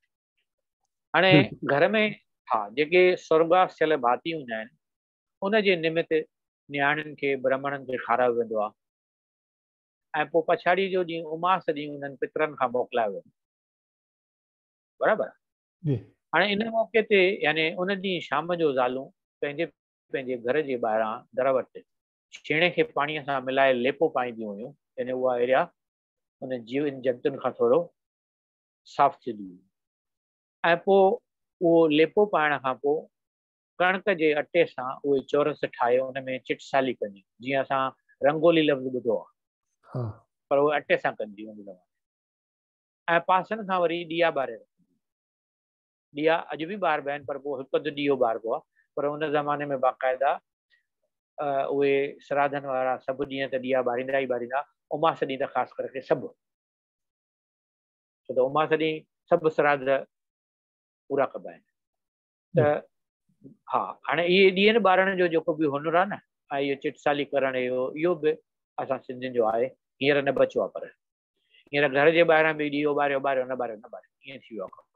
हाणे घर में हा जेके स्वर्गवास थियल भाती हूंदा आहिनि उन जे निमित नियाणियुनि खे ब्राह्मणनि खे खारायो वेंदो आहे ऐं पोइ पछाड़ी जो ॾींहुं उमास ॾींहुं उन्हनि पितरनि खां मोकिलायो वेंदो, बराबरि। हाणे इन मौक़े ते यानी उन ॾींहुं शाम जो ज़ालूं पंहिंजे पंहिंजे घर जे ॿाहिरां दर वटि छेणे खे पाणीअ सां मिलाए लेपो पाईंदियूं हुयूं, यानी उहा एरिया उन जीवन जंतुनि खां थोरो साफ़ थींदी हुई। ऐं पोइ उहो लेपो पाइण खां पोइ कणिक जे अटे सां उहे चौरस ठाहे उन में चिटसाली कंदियूं, जीअं असां रंगोली लफ़्ज़ ॿुधो आहे, पर उहे अटे सां कंदियूं हुयूं। ऐं पासनि खां वरी ॾीया ॿारे, ॾीया अॼु बि ॿारबा आहिनि पर पोइ हिकु अधु ॾीओ ॿारबो आहे, पर उन ज़माने में बाक़ाइदा उहे श्राद्धनि वारा सभु ॾींहं त ॾीया ॿारींदा ई ॿारींदा, उमास ॾींहुं त ख़ासि करे सभु, छो त उमास ॾींहुं सभु श्राद्ध पूरा कबा आहिनि। त हा, हाणे इहे ॾींहनि ॿारण जो जेको बि हुनुर आहे न, ऐं इहो चिटसाली करण जो इहो बि असां सिंधियुनि जो आहे। हींअर न बचियो आहे, पर हींअर घर जे ॿाहिरां बि ॾीओ ॿारियो, ॿारियो न ॿारियो न ॿारियो, ईअं थी वियो आहे।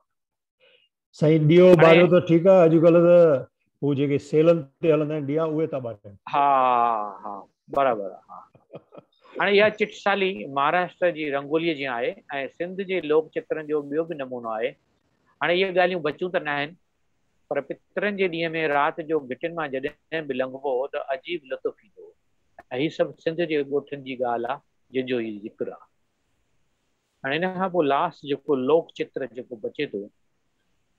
साईं ॾीओ ॿारियो त ठीकु आहे, अॼुकल्ह त हू जेके सेलनि ते हलंदा आहिनि ॾीआ उहे था ॿारनि। हा हा, बराबरि आहे। हा, हाणे इहा चिटसाली महाराष्ट्र जी रंगोलीअ जी आहे ऐं सिंध जे लोक चित्रनि जो ॿियो बि नमूनो आहे। हाणे इहे ॻाल्हियूं बचियूं त न आहिनि, पर पितरनि जे ॾींहं में राति जो गिटियुनि मां जॾहिं बि लंघबो हो त अजीब लुत्फ़ ईंदो हो ऐं हीअ सभु सिंध जे ॻोठनि जी ॻाल्हि आहे जंहिंजो हीउ ज़िक्र आहे। हाणे इन खां पोइ लास्ट जेको लोक चित्र जेको बचे थो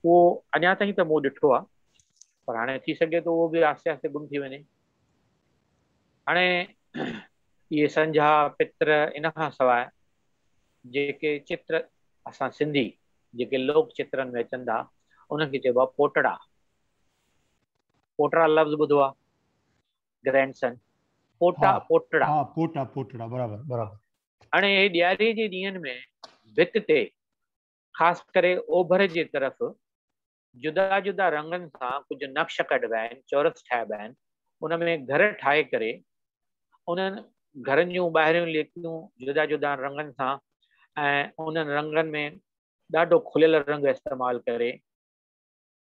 उहो अञा ताईं त मूं ॾिठो आहे, पर हाणे थी सघे थो उहो बि आहिस्ते आहिस्ते गुम थी वञे। हाणे इहे संझा पितर इन खां सवाइ जेके चित्र असां सिंधी जेके लोक चित्रनि में अचनि था उनखे चइबो आहे पोटड़ा। पोटड़ा लफ़्ज़ ॿुधो आहे, ग्रैंडसन, पोटा पोटड़ा। हा, पोटा पोटड़ा, बराबरि बराबरि। हाणे ॾियारीअ जे ॾींहंनि में भित ते ख़ासि करे ओभर जे तरफ़ जुदा जुदा रंगनि सां कुझु नक्श कढिबा आहिनि, चौरस ठाहिबा आहिनि, उन में घर ठाहे करे उन्हनि घरनि जूं ॿाहिरियूं लेकियूं जुदा जुदा रंगनि सां ऐं उन्हनि रंगनि में ॾाढो खुलियल रंग इस्तेमालु करे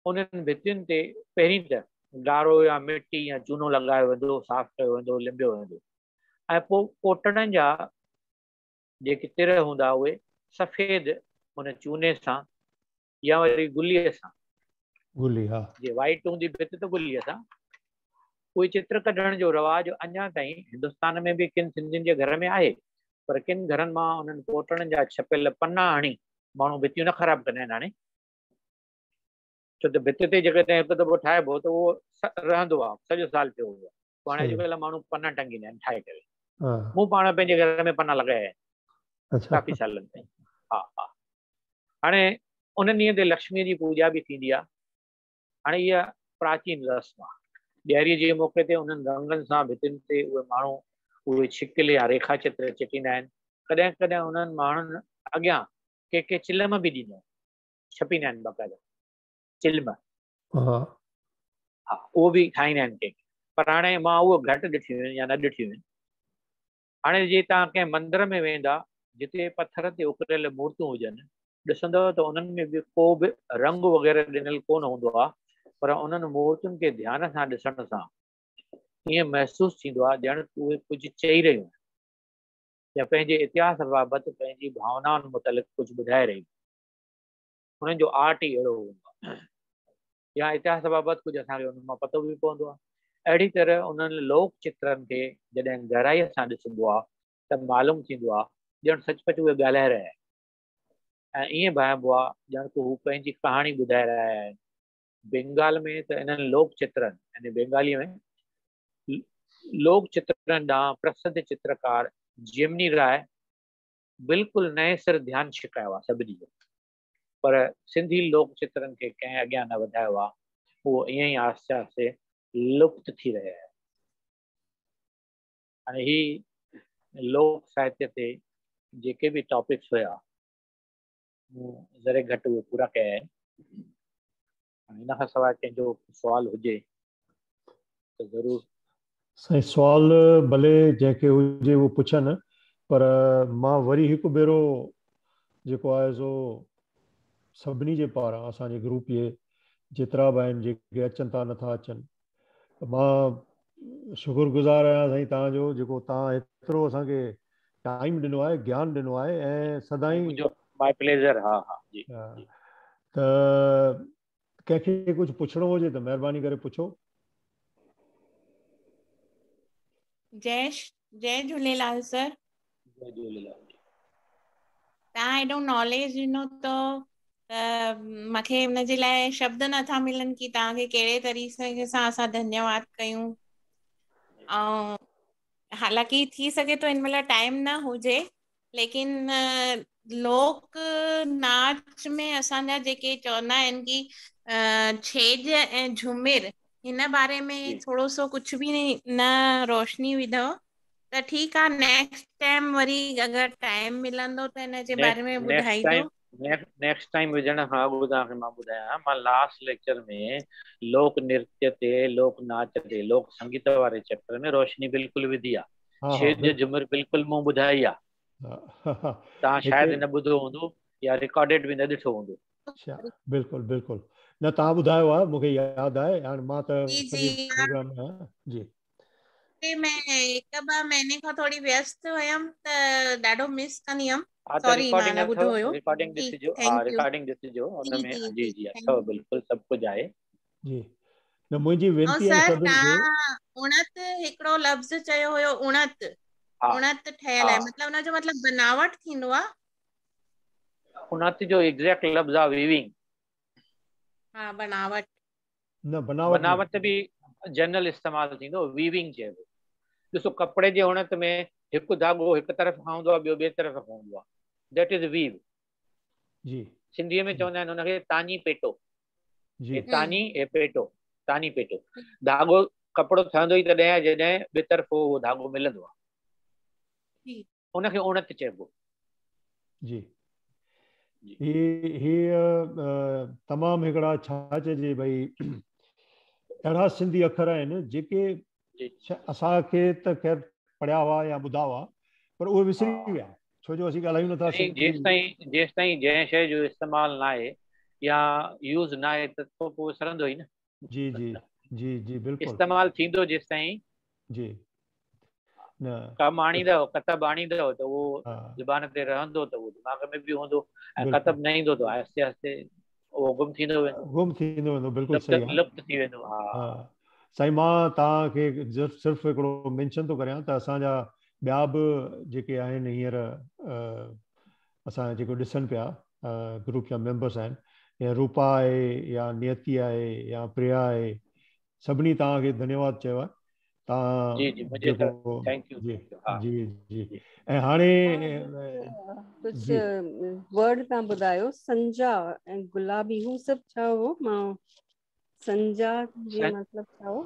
उन्हनि भितियुनि ते पहिरीं त ॻाढ़ो या मिटी या चूनो लॻायो वेंदो, साफ़ कयो वेंदो, लिंबियो वेंदो ऐं पोइ पोटड़नि जा जेके तिर हूंदा उहे सफ़ेद उन चूने सां या वरी गुलीअ सां, गुली, हा, जे वाइट हूंदी भित त गुलीअ सां, उहे चित्र कढण जो रवाज अञा ताईं हिंदुस्तान में बि किन सिंधियुनि जे घर में आहे, पर किन घरनि मां उन्हनि पोटड़नि जा छपियल पना हणी माण्हू भितियूं न ख़राबु कंदा आहिनि हाणे, छो त भित ते जेकॾहिं हिकु दफ़ो ठाहिबो त उहो रहंदो आहे, सॼो साल पियो हूंदो आहे। हाणे अॼुकल्ह माण्हू पना टंगींदा आहिनि ठाहे करे, मूं पाण पंहिंजे घर में पना लॻाया आहिनि काफ़ी सालनि ताईं। हा हा, हाणे उन ॾींहं ते लक्ष्मीअ जी पूॼा बि थींदी आहे। हाणे इहा प्राचीन रस्म आहे। ॾियारीअ जे मौक़े ते उन्हनि रंगनि सां भितियुनि ते उहे माण्हू उहे छिकिल या रेखा चित्र चिटींदा आहिनि। कॾहिं कॾहिं उन्हनि माण्हुनि अॻियां के चिलम बि ॾींदा आहिनि, छपींदा आहिनि बाक़ाइदा चिल्म, हा उहो बि ठाहींदा आहिनि के, पर हाणे मां उहो घटि ॾिठियूं आहिनि या न ॾिठियूं आहिनि। हाणे जीअं तव्हां कंहिं मंदर में वेंदा जिते पत्थर ते उकरियल मूर्तियूं हुजनि, ॾिसंदव त उन्हनि में बि को बि रंग वग़ैरह ॾिनल कोन हूंदो आहे, पर उन्हनि मूर्तियुनि खे ध्यान सां ॾिसण सां ईअं महसूसु थींदो आहे ॼण उहे कुझु चई रहियूं या पंहिंजे इतिहास बाबति पंहिंजी भावनाउनि मुतलिक़ कुझु ॿुधाए रहियूं। उन्हनि जो आर्ट ई अहिड़ो हूंदो आहे, या इतिहास बाबति कुझु असांखे उन मां पतो बि पवंदो आहे। अहिड़ी तरह उन्हनि लोक चित्रनि खे जॾहिं गहराईअ सां ॾिसंदो आहे त मालूम थींदो आहे ॼण सचपच उहे ॻाल्हाए रहिया आहिनि ऐं ईअं भाइबो आहे ॼण त हू पंहिंजी कहाणी ॿुधाए रहिया आहिनि। बंगाल में त इन्हनि लोक चित्रनि यानी बंगालीअ में लोक चित्रनि ॾांहुं प्रसिद्ध चित्रकार जेमिनी राय बिल्कुलु नए सिर ध्यानु छिकायो आहे सभिनी जो, पर सिंधी लोक चित्रनि खे कंहिं अॻियां न वधायो आहे। उहो ईअं ई आहिस्ते आहिस्ते लुप्त थी रहिया आहिनि। हाणे ही लोक साहित्य ते जेके बि टॉपिक्स हुया ज़रे घटि उहे पूरा कया आहिनि। इन खां सवाइ कंहिंजो सुवाल हुजे त ज़रूरु। साईं सुवाल भले जंहिंखे हुजे उहो पुछनि, पर मां वरी हिकु भेरो जेको आहे सो सभिनी जे पारां असांजे ग्रुप जे जेतिरा बि आहिनि जेके अचनि था नथा अचनि, मां शुक्रगुज़ार आहियां साईं तव्हांजो जेको तव्हां एतिरो असांखे टाइम ॾिनो आहे, ज्ञान ॾिनो आहे ऐं सदाईं माय प्लेजर। हा हा जी। त कंहिंखे कुझु पुछिणो हुजे त महिरबानी करे पुछो। जय झूलेलाल सर। जय झूलेलाल। तव्हां एॾो नॉलेज ॾिनो त मूंखे हुन जे लाइ शब्द नथा मिलनि कि तव्हांखे कहिड़े तरीक़े सां असां धन्यवाद कयूं। ऐं हालांकि थी सघे तो हिन महिल टाइम न हुजे, लेकिन लोक नाच में असांजा जेके चवंदा आहिनि कि छेज ऐं झूमिर, हिन बारे में थोरो सो कुझु बि न रोशनी विधव त ठीकु आहे। नेक्स्ट टाइम वरी अगरि टाइम मिलंदो त हिन जे बारे में ॿुधाईंदो। नेक्स्ट टाइम विझण खां अॻु तव्हांखे मां ॿुधायां, मां लास्ट लेक्चर में लोक नृत्य ते, लोक नाच ते, लोक संगीत वारे चैप्टर में रोशनी बिल्कुलु विधी आहे। छेज झूमिर बिल्कुलु मूं ॿुधाई आहे। तव्हां शायदि न ॿुधो हूंदो या रिकॉर्डेड बि न ॾिठो हूंदो। बिल्कुलु बिल्कुलु न, तव्हां ॿुधायो आहे, मूंखे यादि आहे। हाणे मां त सॼी प्रोग्राम में आहियां जी। मैं हिकु ॿ महीने खां थोरी व्यस्त हुयमि त ॾाढो मिस कंदी हुयमि। सॉरी मां न ॿुधो हुयो। रिकॉर्डिंग ॾिसिजो। हा रिकॉर्डिंग ॾिसिजो, हुन में जी जी अथव, बिल्कुलु सभु कुझु आहे जी। न मुंहिंजी वेनती आहे सभिनि खे। उणत हिकिड़ो लफ़्ज़ चयो हुयो, उणत उणत ठहियल आहे, मतिलबु हुनजो मतिलबु बनावट थींदो आहे। उणत जो एग्जैक्ट लफ़्ज़ आहे वीविंग। हा बनावट न बनावट बि जनरल इस्तेमालु थींदो, वीविंग चइबो। ॾिसो कपिड़े जे उणत में हिकु धाॻो हिकु तरफ़ खां हूंदो आहे, ॿियो ॿिए तरफ़ खां हूंदो आहे, दैट इज़ वीव जी। सिंधीअ में चवंदा आहिनि हुनखे तानी पेटो। जी तानी ऐं पेटो, तानी पेटो। धाॻो कपिड़ो ठहंदो ई तॾहिं आहे जॾहिं ॿिए तरफ़ उहो धाॻो मिलंदो आहे, उनखे उणत चइबो जी। ही तमामु हिकिड़ा छा चइजे भई अहिड़ा सिंधी अखर आहिनि जेके असांखे त ख़ैर पढ़िया हुआ या ॿुधा हुआ, पर उहे विसरी विया, छो जो असीं ॻाल्हायूं नथा। जेसि ताईं जंहिं शइ जो इस्तेमालु न आहे या यूज़ न आहे त पोइ विसरंदो ई न। जी जी जी जी बिल्कुलु इस्तेमालु थींदो जेसि ताईं जी। न कमु आणींदव, कतबु आणींदव त उहो ज़ुबान ते रहंदो, त उहो दिमाग़ में बि हूंदो, ऐं कतबु न ईंदो त आहिस्ते आहिस्ते उहो गुम थींदो वेंदो, बिल्कुलु सही आहे, लुप्त थी वेंदो। हा साईं मां तव्हांखे सिर्फ़ु हिकिड़ो मेंशन थो करियां त असांजा ॿिया बि जेके आहिनि हींअर असां जेको ॾिसनि पिया ग्रुप जा मेंबर्स आहिनि, या रूपा आहे या नियति आहे या प्रिया आहे, सभिनी तव्हांखे धन्यवाद चयो आहे। तव्हां जेको जी जी जी। ऐं हाणे कुझु वर्ड तव्हां ॿुधायो, संजा ऐं गुलाबी, हू सभु छा हो? मां संजा जो मतिलबु छा हो?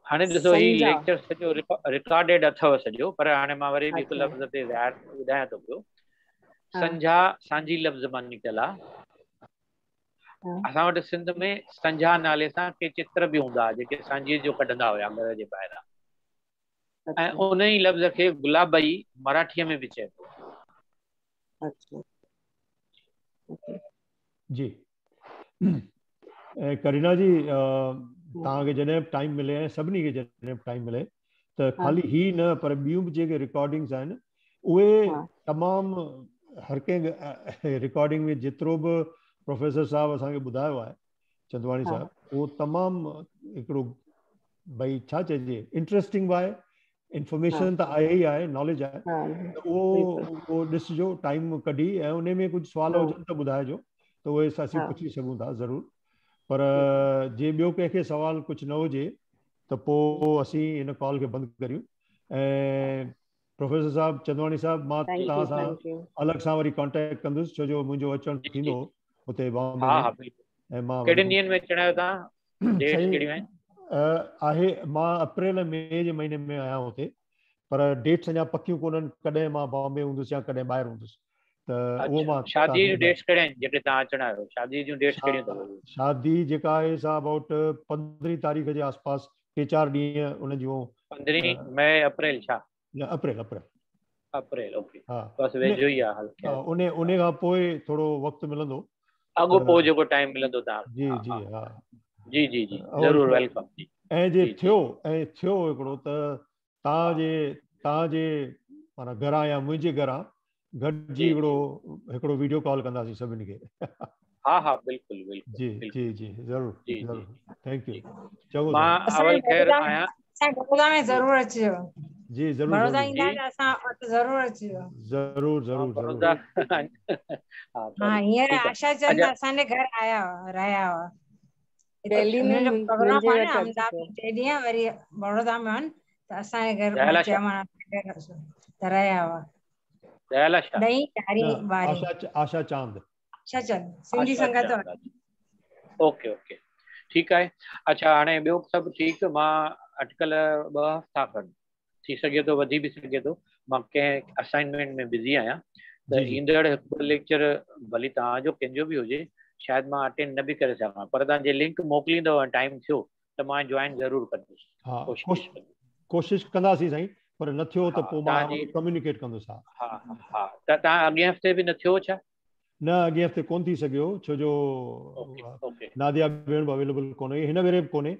हाणे ॾिसो ही लेक्चर सॼो रिकॉर्डेड अथव सॼो, पर हाणे मां वरी बि हिकु लफ़्ज़ ते ॿुधायां थो पियो। संझा सांझी लफ़्ज़ मां निकितल आहे, असां वटि सिंध में संझा नाले सां के चित्र बि हूंदा जेके सांझीअ जो कढंदा हुया घर जे ॿाहिरां, ऐं उन ई लफ़्ज़ खे गुलाबई मराठीअ में बि चए थो। अच्छा जी करीना जी तव्हांखे जॾहिं टाइम मिले ऐं सभिनी खे जॾहिं टाइम मिले त ख़ाली ही न पर ॿियूं बि जेके रिकॉर्डिंग्स आहिनि उहे तमामु हर कंहिं रिकॉर्डिंग में जेतिरो बि प्रोफेसर साहब असांखे ॿुधायो आहे चंदवाणी साहब उहो तमामु हिकिड़ो भई छा चइजे इंटरेस्टिंग बि आहे, इंफॉर्मेशन त आहे ई आहे, नॉलेज आहे, त उहो ॾिसिजो टाइम कढी ऐं उन में कुझु सुवाल हुजनि त ॿुधाइजो त उहे असीं पुछी सघूं था ज़रूरु। पर जे ॿियो कंहिंखे सवाल कुझु न हुजे त पोइ असीं हिन कॉल खे बंदि करियूं। ऐं प्रोफेसर साहब चंदवाणी साहब मां तव्हां सां अलॻि सां वरी कॉन्टेक्ट कंदुसि छो जो मुंहिंजो अचणु थींदो हुते बॉम्बे में। ऐं मां कहिड़े ॾींहंनि में अचणा आहियो तव्हां? डेट्स कहिड़ियूं आहिनि? आहे मां अप्रैल मई जे महीने में आहियां हुते, पर डेट्स अञा पकियूं कोन्हनि कॾहिं मां बॉम्बे हूंदुसि या कॾहिं ॿाहिरि हूंदुसि, त उहो मां शादी जूं डेट्स कहिड़ा आहिनि जेके तव्हां अचणा आहियो? शादी जूं डेट्स कहिड़ियूं अथव? शादी जेका आहे सा अबाउट 15 तारीख़ जे आसपास 3-4 ॾींहं उन जूं 15 मई अप्रैल छा? अप्रैल ओके बस वेझो ई आहे। उन खां पोइ थोरो वक़्तु मिलंदो अॻो पोइ जेको टाइम मिलंदो तव्हां। जी जी हा जी जी जी ज़रूरु वेलकम। ऐं जे थियो हिकिड़ो त तव्हांजे माना घरां या मुंहिंजे घरां गॾिजी हिकिड़ो वीडियो कॉल कंदासीं सभिनी खे। हा बिल्कुलु बिल्कुलु जी जी जी ज़रूरु ज़रूरु थैंक यू। चङो मां अवल ख़ैर आहियां। असां बड़ौदा में ज़रूरु अचिजो। जी ज़रूरु बड़ौदा ईंदा त असां वटि ज़रूरु अचिजो। ज़रूरु हा हींअर आशा चंद असांजे घर आया हुआ, रहिया हुआ। दिल्ली में जो प्रोग्राम मुंहिंजे आहे वटि न अचिजो। अहमदाबाद 2 ॾींहं वरी बड़ौदा में आहिनि त असांजे घर मां चयोमांसि त रहिया हुआ। 10 आशा चांद सिंधी संगत। ओके ठीकु आहे। अच्छा हाणे ॿियो सभु ठीकु? मां अटकल 2 हफ़्ता खनि थी सघे थो वधी बि सघे थो मां कंहिं असाइनमेंट में बिज़ी आहियां, त ईंदड़ हिकु लेक्चर भली तव्हांजो कंहिंजो बि हुजे शायदि मां अटेंड न बि करे सघां, पर तव्हां जे लिंक मोकिलींदव टाइम थियो त मां जॉइन ज़रूरु कंदुसि। कोशिशि कंदासीं साईं, पर न थियो त पोइ मां कम्युनिकेट कंदुसि। हा त तव्हां अॻे हफ़्ते बि न थियो छा? न अॻे हफ़्ते कोन थी सघियो छो जो नादिया भेण बि अवेलेबल कोन्हे, हिन भेरे बि कोन्हे।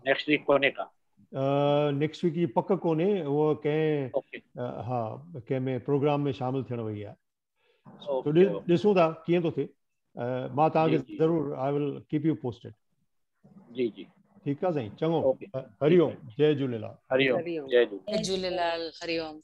नेक्स्ट वीक कोन्हे का? नेक्स्ट वीक जी पक कोन्हे, उहो कंहिं में प्रोग्राम में शामिल थियण वई आहे। ॾिसूं था कीअं थो थिए। मां तव्हांखे ज़रूरु I will keep you posted. जी जी ठीकु आहे साईं, चङो। हरिओम, जय झूलेलाल। हरिओम, जय झूलेलाल। झूलेलाल, हरिओम।